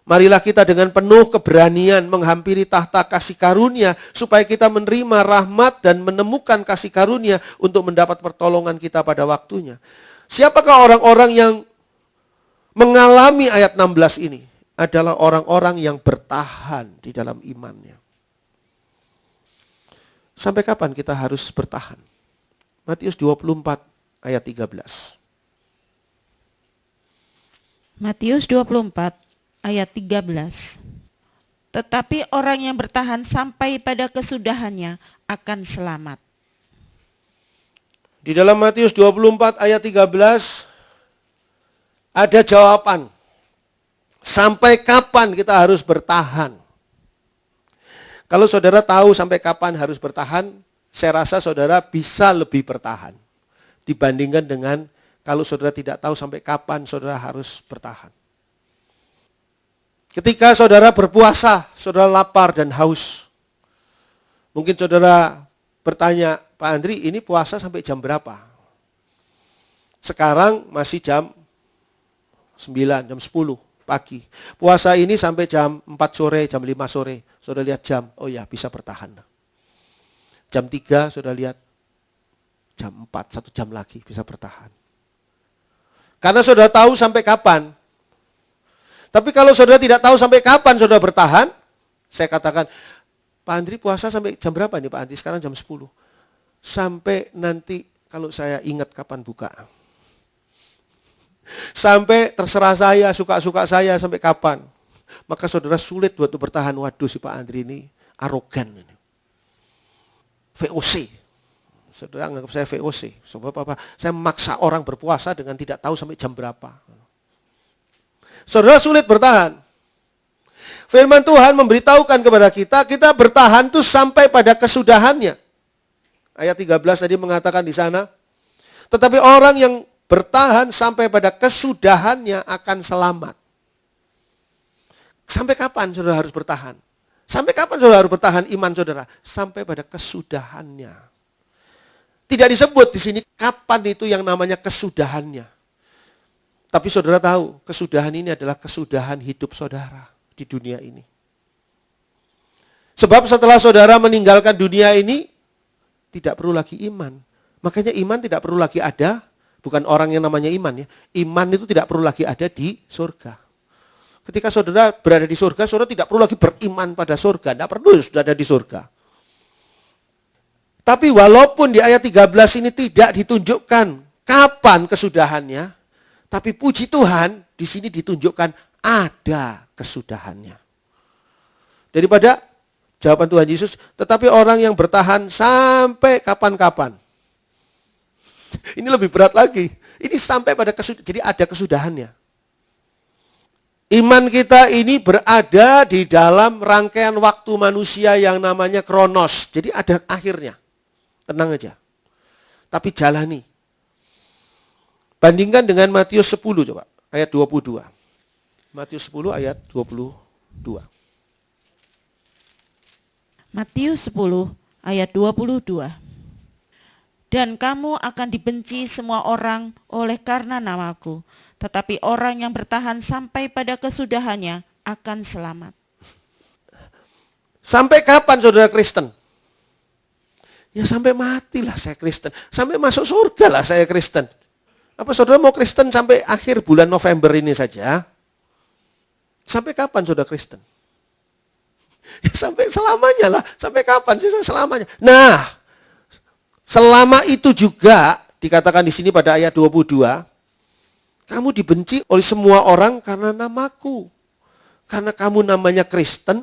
marilah kita dengan penuh keberanian menghampiri tahta kasih karunia supaya kita menerima rahmat dan menemukan kasih karunia untuk mendapat pertolongan kita pada waktunya. Siapakah orang-orang yang mengalami ayat 16 ini? Adalah orang-orang yang bertahan di dalam imannya. Sampai kapan kita harus bertahan? Matius 24 ayat 13. Matius 24 ayat 13. Tetapi orang yang bertahan sampai pada kesudahannya akan selamat. Di dalam Matius 24 ayat 13 ada jawaban. Sampai kapan kita harus bertahan? Kalau saudara tahu sampai kapan harus bertahan, saya rasa saudara bisa lebih bertahan. Dibandingkan dengan kalau saudara tidak tahu sampai kapan saudara harus bertahan. Ketika saudara berpuasa, saudara lapar dan haus. Mungkin saudara bertanya, Pak Andri ini puasa sampai jam berapa? Sekarang masih jam 9, jam 10 pagi. Puasa ini sampai jam 4 sore, jam 5 sore. Saudara lihat jam, oh ya bisa bertahan. Jam 3 saudara lihat, jam 4, 1 jam lagi bisa bertahan. Karena saudara tahu sampai kapan. Tapi kalau saudara tidak tahu sampai kapan saudara bertahan, saya katakan, Pak Andri puasa sampai jam berapa nih Pak Andri? Sekarang jam 10. Sampai nanti kalau saya ingat kapan buka. Sampai terserah saya, suka-suka saya sampai kapan. Maka saudara sulit buat bertahan. Waduh si Pak Andri ini arogan. Ini. VOC. Saudara anggap saya VOC. Sebab apa? Saya memaksa orang berpuasa dengan tidak tahu sampai jam berapa. Saudara sulit bertahan. Firman Tuhan memberitahukan kepada kita, kita bertahan itu sampai pada kesudahannya. Ayat 13 tadi mengatakan di sana, tetapi orang yang bertahan sampai pada kesudahannya akan selamat. Sampai kapan saudara harus bertahan? Sampai kapan saudara harus bertahan iman saudara? Sampai pada kesudahannya. Tidak disebut di sini kapan itu yang namanya kesudahannya. Tapi saudara tahu, kesudahan ini adalah kesudahan hidup saudara di dunia ini. Sebab setelah saudara meninggalkan dunia ini, tidak perlu lagi iman. Makanya iman tidak perlu lagi ada. Bukan orang yang namanya iman ya. Iman itu tidak perlu lagi ada di surga. Ketika saudara berada di surga, saudara tidak perlu lagi beriman pada surga. Tidak perlu sudah ada di surga. Tapi walaupun di ayat 13 ini tidak ditunjukkan kapan kesudahannya, tapi puji Tuhan di sini ditunjukkan ada kesudahannya. Daripada jawaban Tuhan Yesus, tetapi orang yang bertahan sampai kapan-kapan. Ini lebih berat lagi. Ini sampai pada kesudahan. Jadi ada kesudahannya. Iman kita ini berada di dalam rangkaian waktu manusia yang namanya kronos. Jadi ada akhirnya. Tenang aja. Tapi jalani. Bandingkan dengan Matius 10 coba. Ayat 22. Matius 10 ayat 22. Matius 10 ayat 22. Dan kamu akan dibenci semua orang oleh karena namaku. Tetapi orang yang bertahan sampai pada kesudahannya akan selamat. Sampai kapan saudara Kristen? Ya sampai matilah saya Kristen. Sampai masuk surga lah saya Kristen. Apa saudara mau Kristen sampai akhir bulan November ini saja? Sampai kapan saudara Kristen? Ya sampai selamanya lah. Sampai kapan sih selamanya? Nah, selama itu juga dikatakan di sini pada ayat 22, kamu dibenci oleh semua orang karena namaku. Karena kamu namanya Kristen,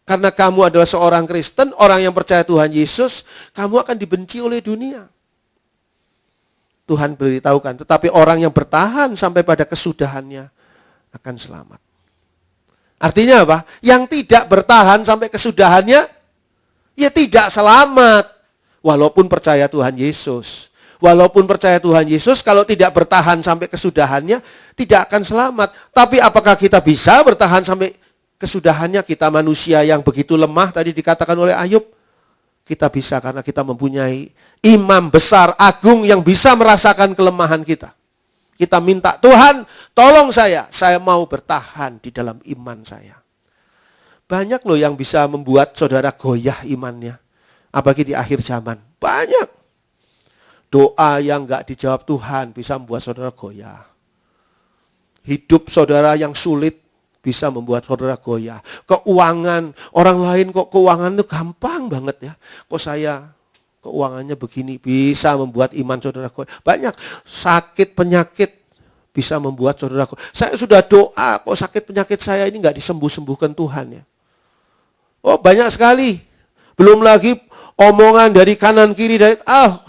karena kamu adalah seorang Kristen, orang yang percaya Tuhan Yesus, kamu akan dibenci oleh dunia. Tuhan beritahukan, tetapi orang yang bertahan sampai pada kesudahannya akan selamat. Artinya apa? Yang tidak bertahan sampai kesudahannya, ya tidak selamat. Walaupun percaya Tuhan Yesus. Walaupun percaya Tuhan Yesus, kalau tidak bertahan sampai kesudahannya, tidak akan selamat. Tapi apakah kita bisa bertahan sampai kesudahannya? Kita manusia yang begitu lemah, tadi dikatakan oleh Ayub. Kita bisa karena kita mempunyai imam besar, agung yang bisa merasakan kelemahan kita. Kita minta, Tuhan tolong saya mau bertahan di dalam iman saya. Banyak loh yang bisa membuat saudara goyah imannya. Apalagi di akhir zaman. Banyak. Doa yang gak dijawab Tuhan bisa membuat saudara goyah. Hidup saudara yang sulit bisa membuat saudara goyah. Keuangan, orang lain kok keuangan itu gampang banget ya. Kok saya keuangannya begini, bisa membuat iman saudara goyah. Banyak sakit penyakit bisa membuat saudara goyah. Saya sudah doa, kok sakit penyakit saya ini gak disembuh-sembuhkan Tuhan ya. Oh banyak sekali. Belum lagi omongan dari kanan kiri dari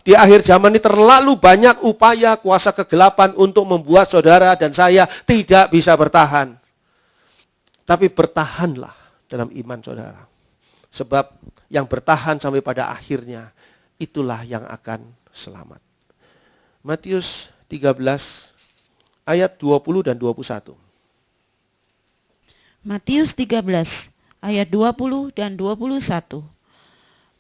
di akhir zaman ini terlalu banyak upaya kuasa kegelapan untuk membuat saudara dan saya tidak bisa bertahan. Tapi bertahanlah dalam iman saudara. Sebab yang bertahan sampai pada akhirnya itulah yang akan selamat. Matius 13 ayat 20 dan 21. Matius 13 ayat 20 dan 21.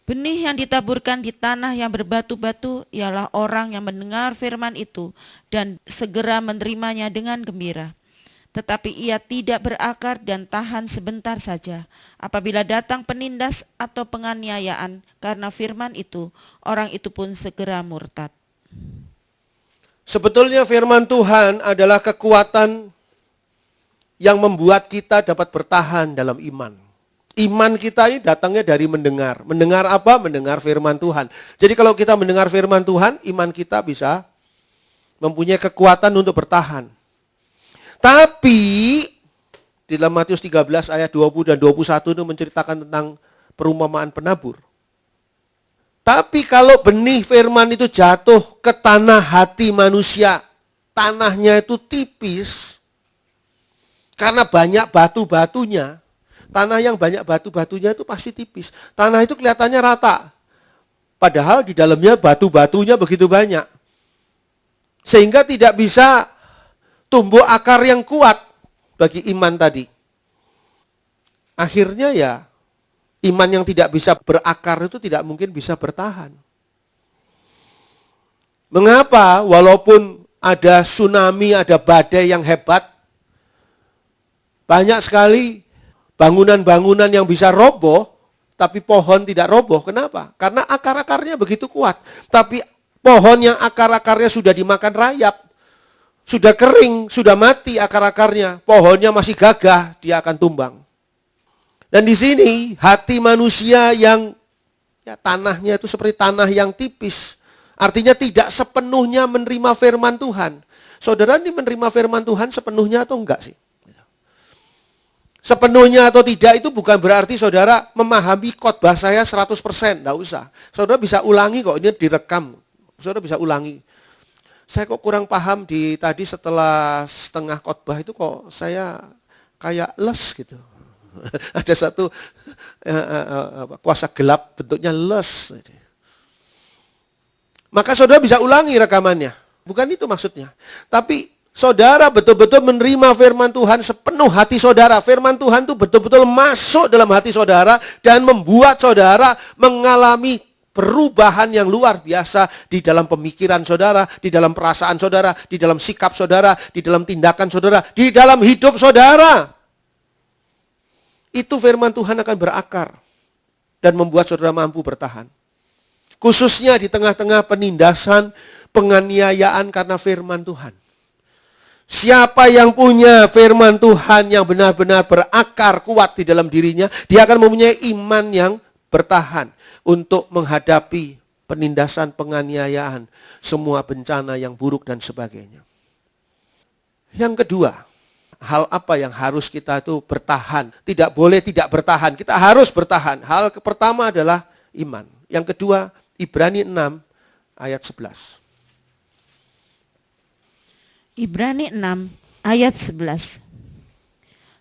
Benih yang ditaburkan di tanah yang berbatu-batu ialah orang yang mendengar firman itu dan segera menerimanya dengan gembira. Tetapi ia tidak berakar dan tahan sebentar saja. Apabila datang penindas atau penganiayaan karena firman itu, orang itu pun segera murtad. Sebetulnya firman Tuhan adalah kekuatan yang membuat kita dapat bertahan dalam iman. Iman kita ini datangnya dari mendengar. Mendengar apa? Mendengar firman Tuhan. Jadi kalau kita mendengar firman Tuhan, iman kita bisa mempunyai kekuatan untuk bertahan. Tapi di dalam Matius 13 ayat 20 dan 21 itu menceritakan tentang perumpamaan penabur. Tapi kalau benih firman itu jatuh ke tanah hati manusia, tanahnya itu tipis, karena banyak batu-batunya, tanah yang banyak batu-batunya itu pasti tipis. Tanah itu kelihatannya rata, padahal di dalamnya batu-batunya begitu banyak. Sehingga tidak bisa tumbuh akar yang kuat bagi iman tadi. Akhirnya ya, iman yang tidak bisa berakar itu tidak mungkin bisa bertahan. Mengapa? Walaupun ada tsunami, ada badai yang hebat, banyak sekali bangunan-bangunan yang bisa roboh, tapi pohon tidak roboh. Kenapa? Karena akar-akarnya begitu kuat. Tapi pohon yang akar-akarnya sudah dimakan rayap, sudah kering, sudah mati akar-akarnya, pohonnya masih gagah, dia akan tumbang. Dan di sini hati manusia yang tanahnya itu seperti tanah yang tipis, artinya tidak sepenuhnya menerima firman Tuhan. Saudara ini menerima firman Tuhan sepenuhnya atau enggak sih? Sepenuhnya atau tidak itu bukan berarti saudara memahami khotbah saya 100%, enggak usah. Saudara bisa ulangi kok, ini direkam. Saudara bisa ulangi. Saya kok kurang paham tadi setelah setengah khotbah itu kok saya kayak les gitu. Ada satu kuasa gelap bentuknya les. Maka saudara bisa ulangi rekamannya. Bukan itu maksudnya. Tapi saudara betul-betul menerima firman Tuhan sepenuh hati saudara. Firman Tuhan itu betul-betul masuk dalam hati saudara dan membuat saudara mengalami perubahan yang luar biasa di dalam pemikiran saudara, di dalam perasaan saudara, di dalam sikap saudara, di dalam tindakan saudara, di dalam hidup saudara. Itu firman Tuhan akan berakar dan membuat saudara mampu bertahan. Khususnya di tengah-tengah penindasan, penganiayaan karena firman Tuhan. Siapa yang punya firman Tuhan yang benar-benar berakar kuat di dalam dirinya, dia akan mempunyai iman yang bertahan untuk menghadapi penindasan, penganiayaan, semua bencana yang buruk dan sebagainya. Yang kedua, hal apa yang harus kita itu bertahan? Tidak boleh tidak bertahan, kita harus bertahan. Hal pertama adalah iman. Yang kedua, Ibrani 6 ayat 11. Ibrani 6 ayat 11.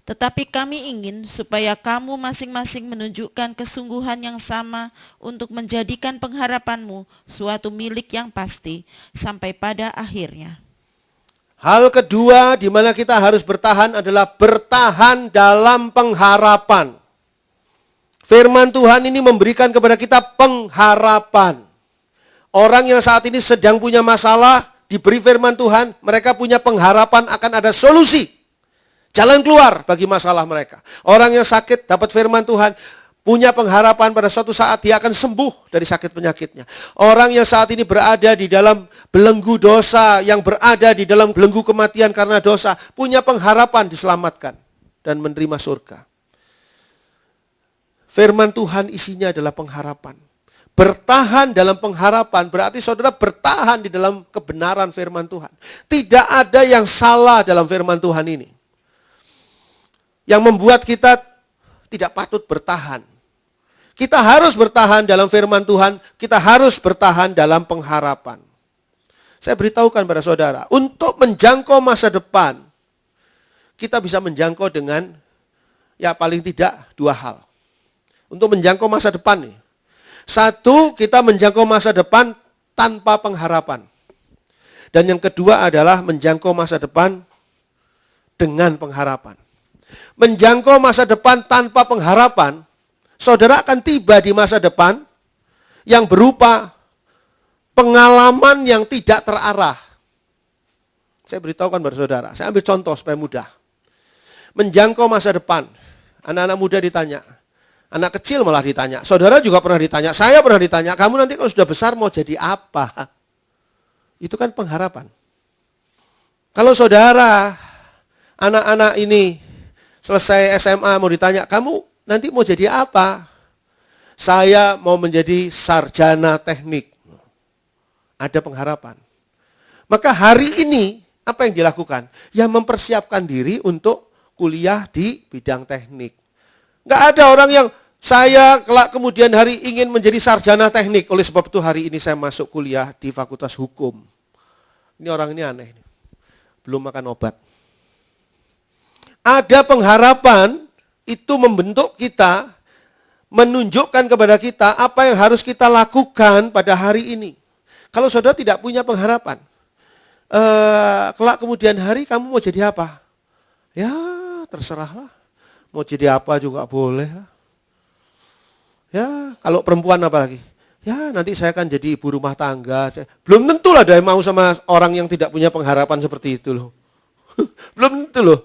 Tetapi kami ingin supaya kamu masing-masing menunjukkan kesungguhan yang sama untuk menjadikan pengharapanmu suatu milik yang pasti sampai pada akhirnya. Hal kedua di mana kita harus bertahan adalah bertahan dalam pengharapan. Firman Tuhan ini memberikan kepada kita pengharapan. Orang yang saat ini sedang punya masalah, diberi firman Tuhan, mereka punya pengharapan akan ada solusi. Jalan keluar bagi masalah mereka. Orang yang sakit dapat firman Tuhan, punya pengharapan pada suatu saat dia akan sembuh dari sakit penyakitnya. Orang yang saat ini berada di dalam belenggu dosa, yang berada di dalam belenggu kematian karena dosa, punya pengharapan diselamatkan dan menerima surga. Firman Tuhan isinya adalah pengharapan. Bertahan dalam pengharapan berarti saudara bertahan di dalam kebenaran firman Tuhan. Tidak ada yang salah dalam firman Tuhan ini. Yang membuat kita tidak patut bertahan. Kita harus bertahan dalam firman Tuhan, kita harus bertahan dalam pengharapan. Saya beritahukan pada saudara, untuk menjangkau masa depan, kita bisa menjangkau dengan ya paling tidak dua hal. Untuk menjangkau masa depan nih. Satu, kita menjangkau masa depan tanpa pengharapan. Dan yang kedua adalah menjangkau masa depan dengan pengharapan. Menjangkau masa depan tanpa pengharapan, saudara akan tiba di masa depan yang berupa pengalaman yang tidak terarah. Saya beritahukan kepada saudara, saya ambil contoh supaya mudah. Menjangkau masa depan, anak-anak muda ditanya, anak kecil malah ditanya, saudara juga pernah ditanya, saya pernah ditanya, kamu nanti kalau sudah besar mau jadi apa? Itu kan pengharapan. Kalau saudara, anak-anak ini selesai SMA mau ditanya, kamu nanti mau jadi apa? Saya mau menjadi sarjana teknik. Ada pengharapan. Maka hari ini, apa yang dilakukan? Ya mempersiapkan diri untuk kuliah di bidang teknik. Nggak ada orang yang saya kelak kemudian hari ingin menjadi sarjana teknik. Oleh sebab itu hari ini saya masuk kuliah di Fakultas Hukum. Ini orang ini aneh. Belum makan obat. Ada pengharapan itu membentuk kita, menunjukkan kepada kita apa yang harus kita lakukan pada hari ini. Kalau saudara tidak punya pengharapan, kelak kemudian hari kamu mau jadi apa? Ya terserahlah. Mau jadi apa juga boleh. Ya, kalau perempuan apa lagi? Ya, nanti saya akan jadi ibu rumah tangga. Belum tentu lah ada yang mau sama orang yang tidak punya pengharapan seperti itu loh. Belum tentu loh.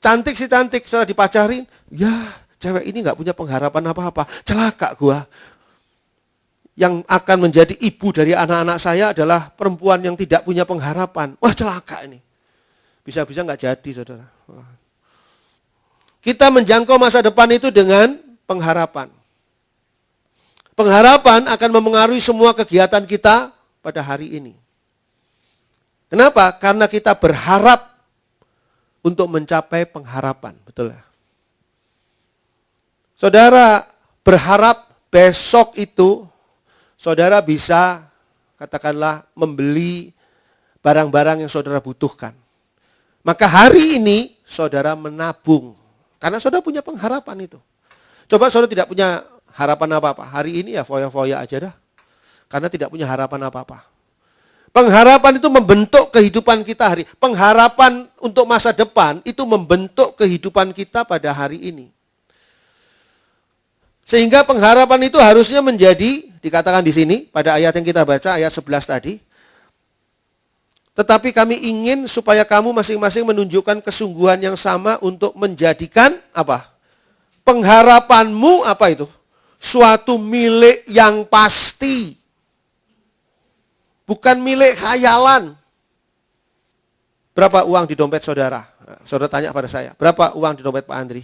Cantik sih cantik, setelah dipacarin, ya cewek ini nggak punya pengharapan apa-apa. Celaka gua. Yang akan menjadi ibu dari anak-anak saya adalah perempuan yang tidak punya pengharapan. Wah celaka ini. Bisa-bisa nggak jadi saudara. Kita menjangkau masa depan itu dengan pengharapan. Pengharapan akan memengaruhi semua kegiatan kita pada hari ini. Kenapa? Karena kita berharap untuk mencapai pengharapan. Betul ya? Saudara berharap besok itu saudara bisa katakanlah membeli barang-barang yang saudara butuhkan. Maka hari ini saudara menabung. Karena saudara punya pengharapan itu. Coba saudara tidak punya harapan apa-apa. Hari ini ya foya-foya aja dah. Karena tidak punya harapan apa-apa. Pengharapan itu membentuk kehidupan kita hari. Pengharapan untuk masa depan itu membentuk kehidupan kita pada hari ini. Sehingga pengharapan itu harusnya menjadi, dikatakan di sini, pada ayat yang kita baca, ayat 11 tadi. Tetapi kami ingin supaya kamu masing-masing menunjukkan kesungguhan yang sama untuk menjadikan apa? Pengharapanmu apa itu? suatu milik yang pasti. Bukan milik khayalan. Berapa uang di dompet saudara? Saudara tanya pada saya, berapa uang di dompet Pak Andri?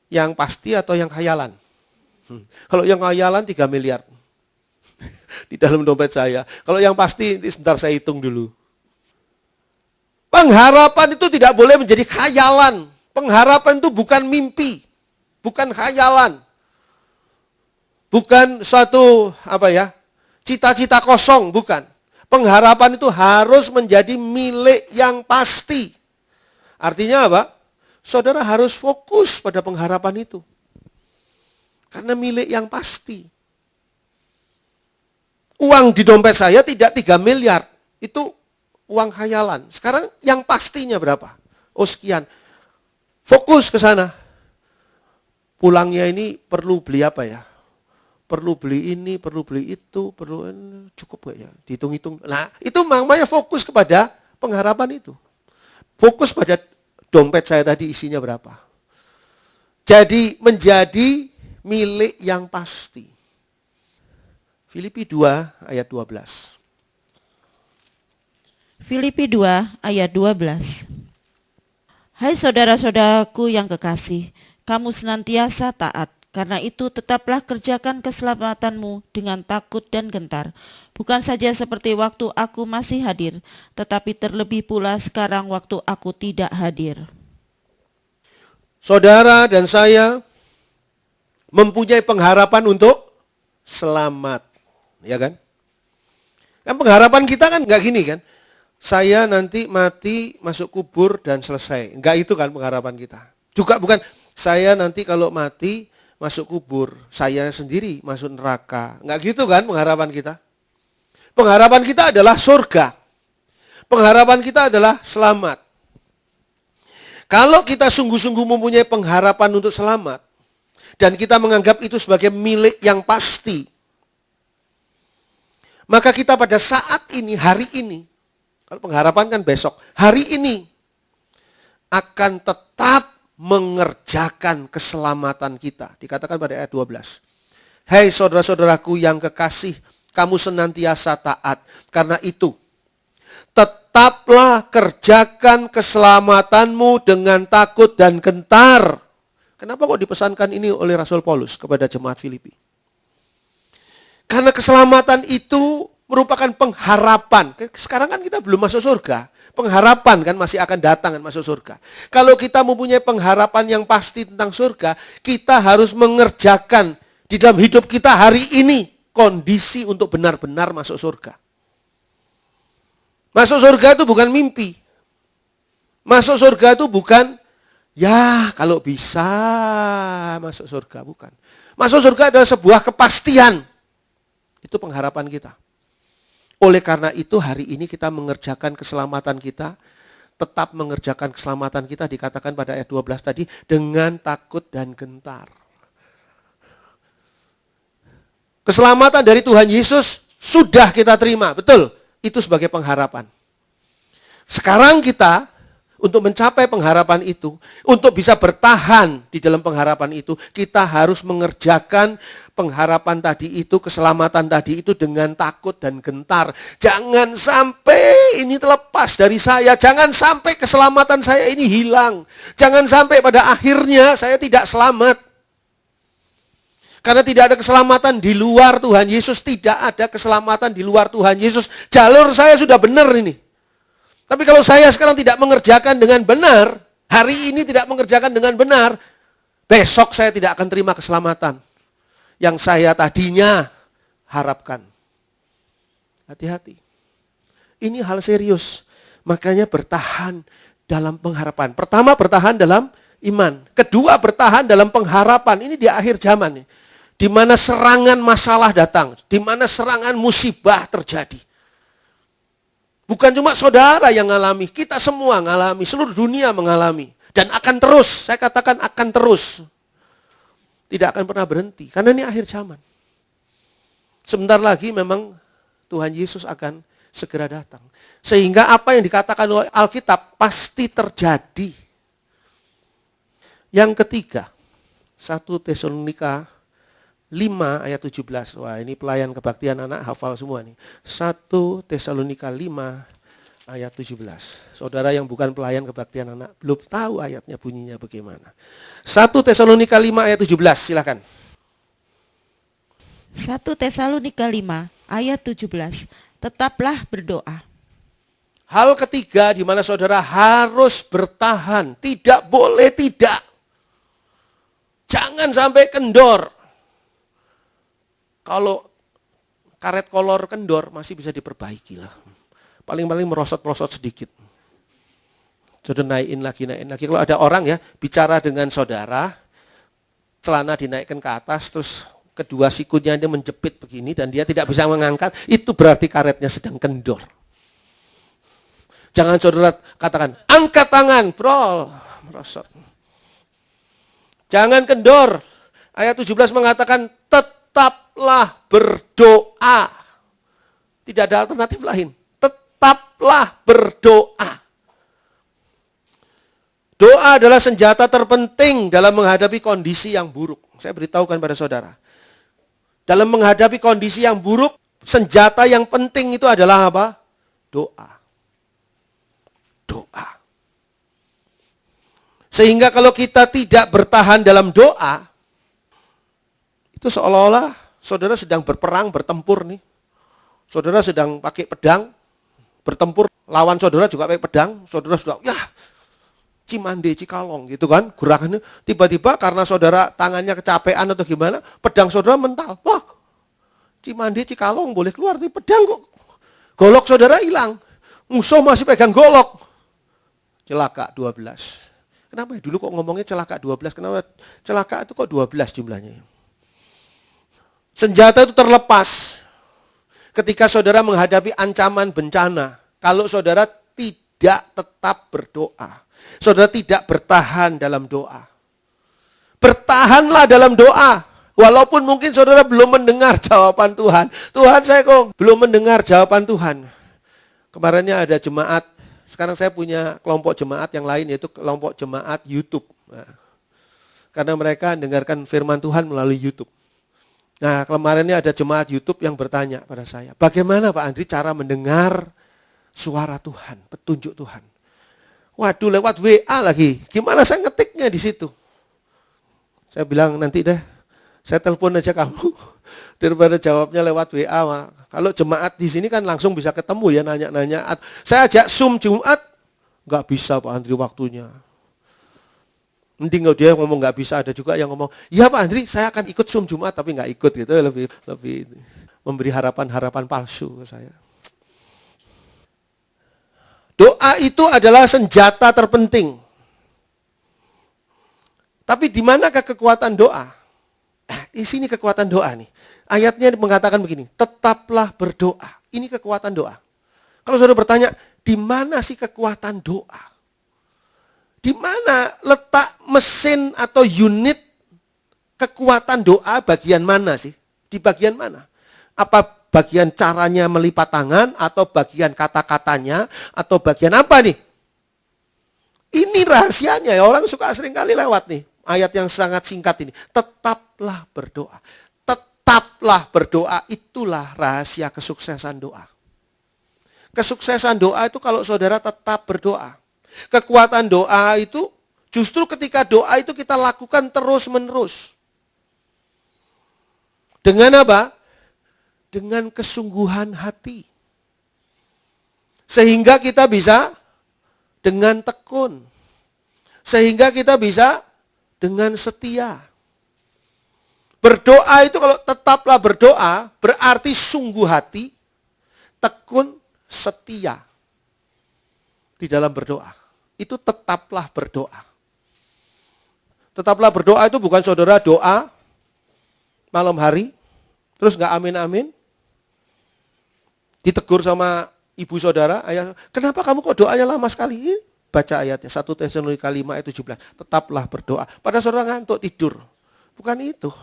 Yang pasti atau yang khayalan? Kalau yang khayalan 3 miliar. Di dalam dompet saya. Kalau yang pasti, sebentar saya hitung dulu. Pengharapan itu tidak boleh menjadi khayalan. Pengharapan itu bukan mimpi. Bukan khayalan. Bukan suatu cita-cita kosong, bukan. Pengharapan itu harus menjadi milik yang pasti. Artinya apa? Saudara harus fokus pada pengharapan itu. Karena milik yang pasti. Uang di dompet saya tidak 3 miliar. Itu uang khayalan. Sekarang yang pastinya berapa? Oh sekian. Fokus ke sana. Pulangnya ini perlu beli apa ya? Perlu beli ini, perlu beli itu, cukup gak ya? Dihitung-hitung. Nah, itu namanya fokus kepada pengharapan itu. Fokus pada dompet saya tadi isinya berapa. Jadi menjadi milik yang pasti. Filipi 2 ayat 12. Filipi 2 ayat 12. Hai saudara-saudaraku yang kekasih, kamu senantiasa taat. Karena itu tetaplah kerjakan keselamatanmu dengan takut dan gentar. Bukan saja seperti waktu aku masih hadir, tetapi terlebih pula sekarang waktu aku tidak hadir. Saudara dan saya mempunyai pengharapan untuk selamat. Ya kan? Kan pengharapan kita kan enggak gini kan? Saya nanti mati, masuk kubur dan selesai. Enggak itu kan pengharapan kita. Juga bukan saya nanti kalau mati masuk kubur, saya sendiri masuk neraka. Enggak gitu kan pengharapan kita. Pengharapan kita adalah surga. Pengharapan kita adalah selamat. Kalau kita sungguh-sungguh mempunyai pengharapan untuk selamat, dan kita menganggap itu sebagai milik yang pasti, maka kita pada saat ini, hari ini, kalau pengharapan kan besok, hari ini akan tetap mengerjakan keselamatan kita. Dikatakan pada ayat 12. Hai saudara-saudaraku yang kekasih, kamu senantiasa taat. Karena itu, tetaplah kerjakan keselamatanmu dengan takut dan gentar. Kenapa kok dipesankan ini oleh Rasul Paulus kepada jemaat Filipi? Karena keselamatan itu merupakan pengharapan. Sekarang kan kita belum masuk surga. Pengharapan kan masih akan datang kan masuk surga. Kalau kita mempunyai pengharapan yang pasti tentang surga, kita harus mengerjakan di dalam hidup kita hari ini kondisi untuk benar-benar masuk surga. Masuk surga itu bukan mimpi. Masuk surga itu bukan ya kalau bisa masuk surga, bukan. Masuk surga adalah sebuah kepastian. Itu pengharapan kita. Oleh karena itu hari ini kita mengerjakan keselamatan kita, tetap mengerjakan keselamatan kita dikatakan pada ayat 12 tadi dengan takut dan gentar. Keselamatan dari Tuhan Yesus sudah kita terima, betul. Itu sebagai pengharapan. Sekarang kita untuk mencapai pengharapan itu, untuk bisa bertahan di dalam pengharapan itu, kita harus mengerjakan pengharapan tadi itu, keselamatan tadi itu dengan takut dan gentar. Jangan sampai ini terlepas dari saya, jangan sampai keselamatan saya ini hilang. Jangan sampai pada akhirnya saya tidak selamat. Karena tidak ada keselamatan di luar Tuhan Yesus, tidak ada keselamatan di luar Tuhan Yesus. Jalur saya sudah benar ini. Tapi kalau saya sekarang tidak mengerjakan dengan benar, hari ini tidak mengerjakan dengan benar, besok saya tidak akan terima keselamatan yang saya tadinya harapkan. Hati-hati. Ini hal serius. Makanya bertahan dalam pengharapan. Pertama, bertahan dalam iman. Kedua, bertahan dalam pengharapan. Ini di akhir zaman nih. Di mana serangan masalah datang, di mana serangan musibah terjadi. Bukan cuma saudara yang mengalami, kita semua mengalami, seluruh dunia mengalami. Dan akan terus, saya katakan akan terus. Tidak akan pernah berhenti, karena ini akhir zaman. Sebentar lagi memang Tuhan Yesus akan segera datang. Sehingga apa yang dikatakan oleh Alkitab pasti terjadi. Yang ketiga, 1 Tesalonika 5 ayat 17. Wah, ini pelayan kebaktian anak hafal semua nih. 1 Tesalonika 5 ayat 17. Saudara yang bukan pelayan kebaktian anak belum tahu ayatnya bunyinya bagaimana. 1 Tesalonika 5 ayat 17, silakan. 1 Tesalonika 5 ayat 17. Tetaplah berdoa. Hal ketiga di mana saudara harus bertahan, tidak boleh tidak. Jangan sampai kendor. Kalau karet kolor kendor masih bisa diperbaiki lah. Paling-paling merosot-merosot sedikit. Saudara naikin lagi. Kalau ada orang ya bicara dengan saudara, celana dinaikkan ke atas, terus kedua sikunya dia menjepit begini dan dia tidak bisa mengangkat, itu berarti karetnya sedang kendor. Jangan saudara katakan, angkat tangan, bro, merosot. Jangan kendor. Ayat 17 mengatakan, tetaplah berdoa. Tidak ada alternatif lain. Tetaplah berdoa. Doa adalah senjata terpenting dalam menghadapi kondisi yang buruk. Saya beritahukan pada saudara. Dalam menghadapi kondisi yang buruk, senjata yang penting itu adalah apa? Doa. Doa. Sehingga kalau kita tidak bertahan dalam doa, itu seolah-olah saudara sedang berperang, bertempur nih. Saudara sedang pakai pedang, bertempur, lawan saudara juga pakai pedang, saudara sudah, ya, Cimande, Cikalong gitu kan, gerakannya. Tiba-tiba karena saudara tangannya kecapean atau gimana, pedang saudara mental. Wah, Cimande, Cikalong boleh keluar, tapi pedang kok. Golok saudara hilang. Musuh masih pegang golok. Celaka 12. Kenapa ya? Dulu kok ngomongnya celaka 12, kenapa celaka itu kok 12 jumlahnya? Senjata itu terlepas ketika saudara menghadapi ancaman bencana. Kalau saudara tidak tetap berdoa. Saudara tidak bertahan dalam doa. Bertahanlah dalam doa. Walaupun mungkin saudara belum mendengar jawaban Tuhan. Tuhan, saya kok belum mendengar jawaban Tuhan. Kemarinnya ada jemaat. Sekarang saya punya kelompok jemaat yang lain, yaitu kelompok jemaat YouTube. Nah, karena mereka mendengarkan firman Tuhan melalui YouTube. Nah, kemarinnya ada jemaat YouTube yang bertanya pada saya, bagaimana Pak Andri cara mendengar suara Tuhan, petunjuk Tuhan? Waduh, lewat WA lagi. Gimana saya ngetiknya di situ? Saya bilang nanti deh, saya telepon aja kamu. Daripada jawabnya lewat WA. Kalau jemaat di sini kan langsung bisa ketemu ya, nanya-nanya. Saya ajak Zoom Jumat, nggak bisa Pak Andri waktunya. Mending kalau dia ngomong nggak bisa, ada juga yang ngomong, ya Pak Andri saya akan ikut Zoom Jumat tapi nggak ikut gitu, lebih memberi harapan-harapan palsu ke saya. Doa itu adalah senjata terpenting. Tapi di manakah kekuatan doa? Di sini kekuatan doa nih. Ayatnya mengatakan begini, tetaplah berdoa. Ini kekuatan doa. Kalau saudara bertanya, di mana sih kekuatan doa? Di mana letak mesin atau unit kekuatan doa bagian mana sih? Di bagian mana? Apa bagian caranya melipat tangan, atau bagian kata-katanya, atau bagian apa nih? Ini rahasianya ya, orang suka sering kali lewat nih. Ayat yang sangat singkat ini, tetaplah berdoa. Tetaplah berdoa, itulah rahasia kesuksesan doa. Kesuksesan doa itu kalau saudara tetap berdoa. Kekuatan doa itu justru ketika doa itu kita lakukan terus-menerus. Dengan apa? Dengan kesungguhan hati. Sehingga kita bisa dengan tekun. Sehingga kita bisa dengan setia. Berdoa itu kalau tetaplah berdoa, berarti sungguh hati, tekun, setia di dalam berdoa. Itu tetaplah berdoa. Tetaplah berdoa itu bukan saudara doa malam hari, terus nggak amin-amin, ditegur sama ibu saudara, ayah, kenapa kamu kok doanya lama sekali? Baca ayatnya, 1 Tesalonika 5 ayat 17, tetaplah berdoa. Pada saudara ngantuk tidur. Bukan itu.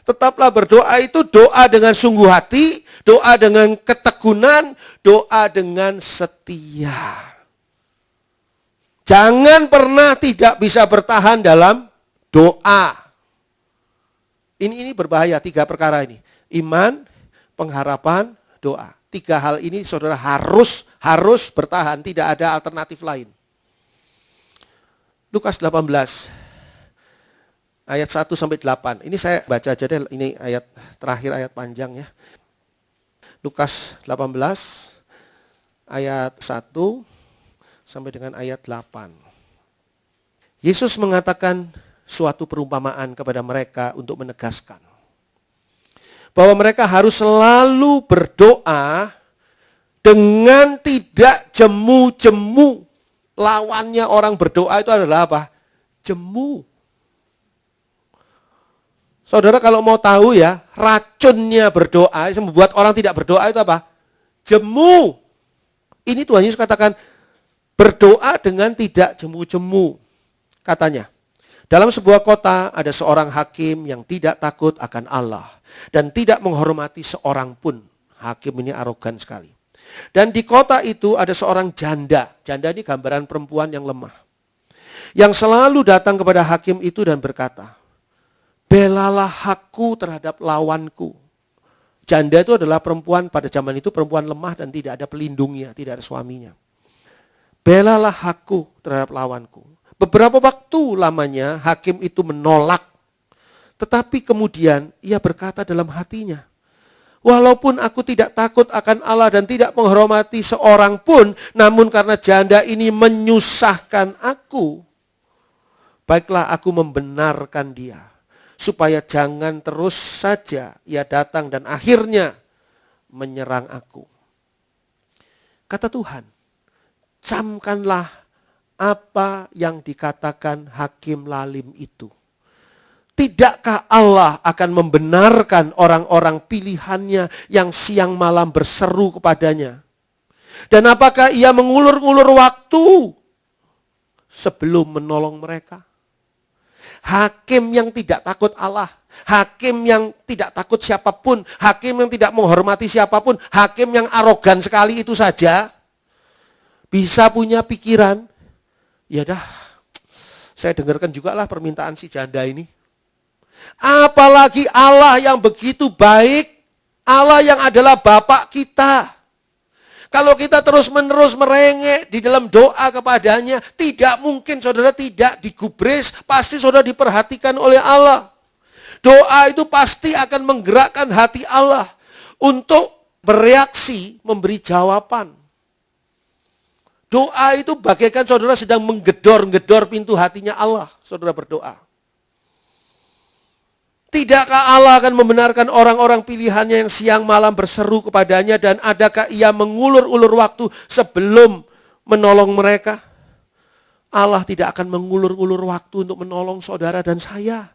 Tetaplah berdoa itu doa dengan sungguh hati, doa dengan ketekunan, doa dengan setia. Jangan pernah tidak bisa bertahan dalam doa. Ini berbahaya, 3 perkara ini. Iman, pengharapan, doa. 3 hal ini saudara harus bertahan, tidak ada alternatif lain. Lukas 18 ayat 1 sampai 8. Ini saya baca aja deh, ini ayat terakhir, ayat panjang ya. Lukas 18 ayat 1 sampai dengan ayat 8. Yesus mengatakan suatu perumpamaan kepada mereka untuk menegaskan bahwa mereka harus selalu berdoa dengan tidak jemu-jemu. Lawannya orang berdoa itu adalah apa? Jemu. Saudara kalau mau tahu ya, racunnya berdoa, yang membuat orang tidak berdoa itu apa? Jemu. Ini Tuhan Yesus katakan, berdoa dengan tidak jemu-jemu. Katanya, dalam sebuah kota ada seorang hakim yang tidak takut akan Allah dan tidak menghormati seorang pun. Hakim ini arogan sekali. Dan di kota itu ada seorang janda. Janda ini gambaran perempuan yang lemah. Yang selalu datang kepada hakim itu dan berkata, belalah hakku terhadap lawanku. Janda itu adalah perempuan pada zaman itu, perempuan lemah dan tidak ada pelindungnya, tidak ada suaminya. Belalah hakku terhadap lawanku. Beberapa waktu lamanya hakim itu menolak. Tetapi kemudian ia berkata dalam hatinya, walaupun aku tidak takut akan Allah dan tidak menghormati seorang pun, namun karena janda ini menyusahkan aku, baiklah aku membenarkan dia, supaya jangan terus saja ia datang dan akhirnya menyerang aku. Kata Tuhan, camkanlah apa yang dikatakan hakim lalim itu. Tidakkah Allah akan membenarkan orang-orang pilihannya yang siang malam berseru kepadanya? Dan apakah ia mengulur-ulur waktu sebelum menolong mereka? Hakim yang tidak takut Allah, hakim yang tidak takut siapapun, hakim yang tidak menghormati siapapun, hakim yang arogan sekali itu saja, bisa punya pikiran, ya dah, saya dengarkan juga lah permintaan si janda ini. Apalagi Allah yang begitu baik, Allah yang adalah Bapa kita. Kalau kita terus-menerus merengek di dalam doa kepadanya, tidak mungkin saudara tidak digubris, pasti saudara diperhatikan oleh Allah. Doa itu pasti akan menggerakkan hati Allah untuk bereaksi, memberi jawaban. Doa itu bagaikan saudara sedang menggedor-gedor pintu hatinya Allah, saudara berdoa. Tidakkah Allah akan membenarkan orang-orang pilihannya yang siang malam berseru kepadanya, dan adakah ia mengulur-ulur waktu sebelum menolong mereka? Allah tidak akan mengulur-ulur waktu untuk menolong saudara dan saya.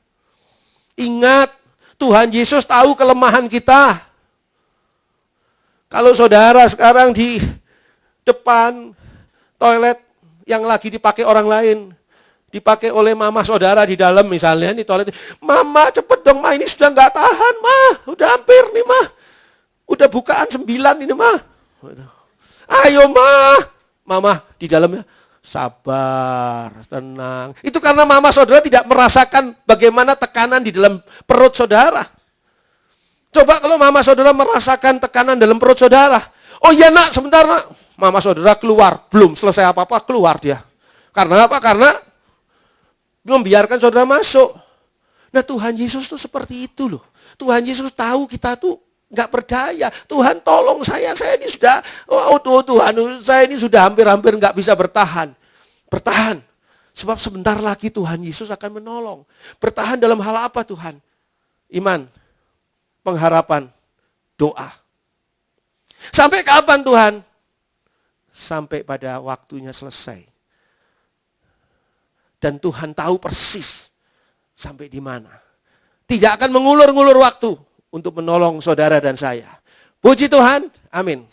Ingat, Tuhan Yesus tahu kelemahan kita. Kalau saudara sekarang di depan toilet yang lagi dipakai orang lain, dipakai oleh mama saudara di dalam misalnya, ini toilet, mama cepet dong ma, ini sudah nggak tahan ma, udah hampir nih ma, udah bukaan 9 ini ma, ayo ma, mama di dalamnya, sabar, tenang. Itu karena mama saudara tidak merasakan bagaimana tekanan di dalam perut saudara. Coba kalau mama saudara merasakan tekanan dalam perut saudara, oh iya nak sebentar nak, mama saudara keluar, belum selesai apa-apa keluar dia. Karena apa? Karena membiarkan saudara masuk. Nah Tuhan Yesus tuh seperti itu loh. Tuhan Yesus tahu kita tuh nggak berdaya. Tuhan tolong saya ini sudah, Tuhan saya ini sudah hampir-hampir nggak bisa bertahan. Bertahan. Sebab sebentar lagi Tuhan Yesus akan menolong. Bertahan dalam hal apa Tuhan? Iman, pengharapan, doa. Sampai kapan Tuhan? Sampai pada waktunya selesai. Dan Tuhan tahu persis sampai di mana. Tidak akan mengulur-ngulur waktu untuk menolong saudara dan saya. Puji Tuhan, amin.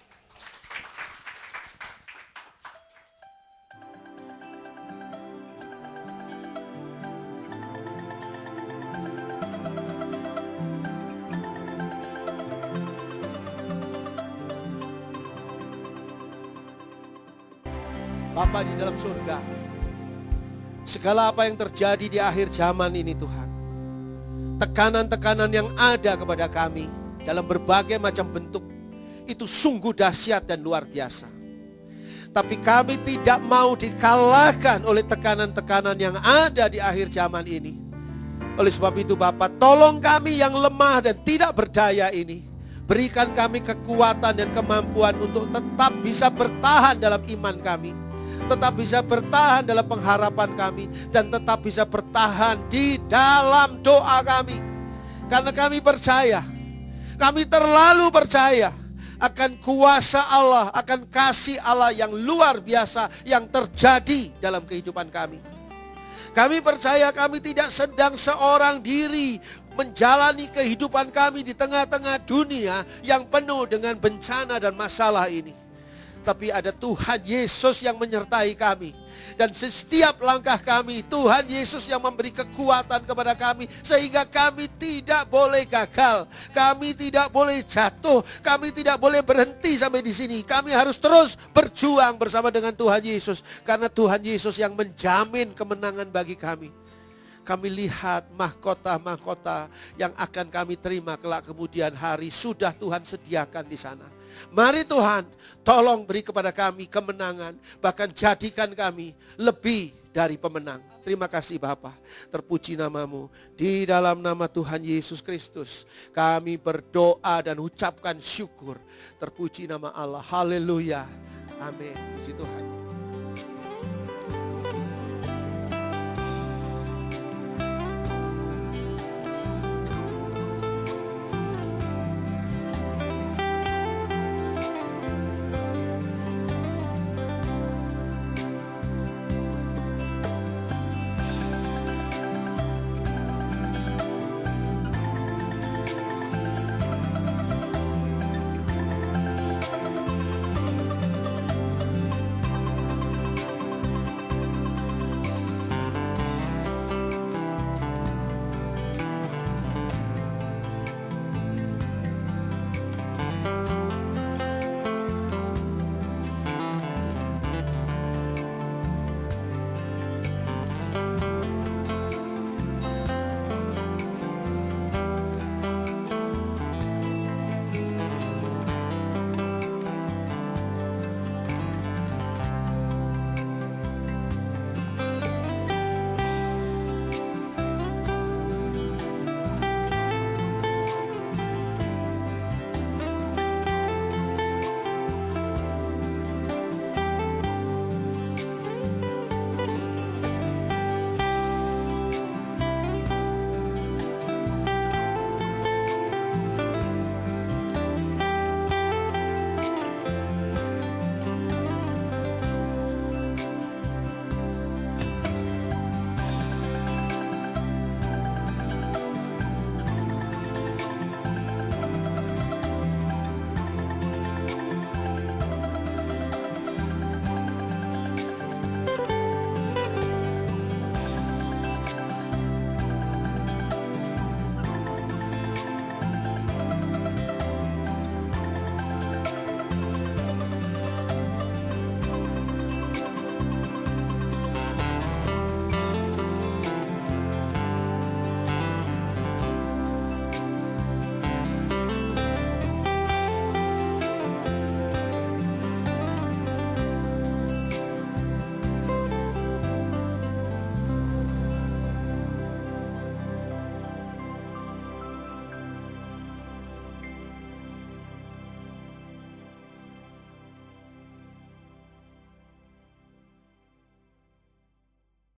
Bapa di dalam surga, segala apa yang terjadi di akhir zaman ini Tuhan, tekanan-tekanan yang ada kepada kami dalam berbagai macam bentuk itu sungguh dahsyat dan luar biasa. Tapi kami tidak mau dikalahkan oleh tekanan-tekanan yang ada di akhir zaman ini. Oleh sebab itu Bapa, tolong kami yang lemah dan tidak berdaya ini. Berikan kami kekuatan dan kemampuan untuk tetap bisa bertahan dalam iman kami, tetap bisa bertahan dalam pengharapan kami, dan tetap bisa bertahan di dalam doa kami. Karena kami percaya, kami terlalu percaya akan kuasa Allah, akan kasih Allah yang luar biasa yang terjadi dalam kehidupan kami. Kami percaya kami tidak sedang seorang diri menjalani kehidupan kami di tengah-tengah dunia yang penuh dengan bencana dan masalah ini. Tapi ada Tuhan Yesus yang menyertai kami. Dan setiap langkah kami, Tuhan Yesus yang memberi kekuatan kepada kami. Sehingga kami tidak boleh gagal. Kami tidak boleh jatuh. Kami tidak boleh berhenti sampai di sini. Kami harus terus berjuang bersama dengan Tuhan Yesus. Karena Tuhan Yesus yang menjamin kemenangan bagi kami. Kami lihat mahkota-mahkota yang akan kami terima kelak kemudian hari sudah Tuhan sediakan di sana. Mari Tuhan, tolong beri kepada kami kemenangan, bahkan jadikan kami lebih dari pemenang. Terima kasih Bapa, terpuji namamu. Di dalam nama Tuhan Yesus Kristus, kami berdoa dan ucapkan syukur. Terpuji nama Allah, haleluya, amin. Puji Tuhan.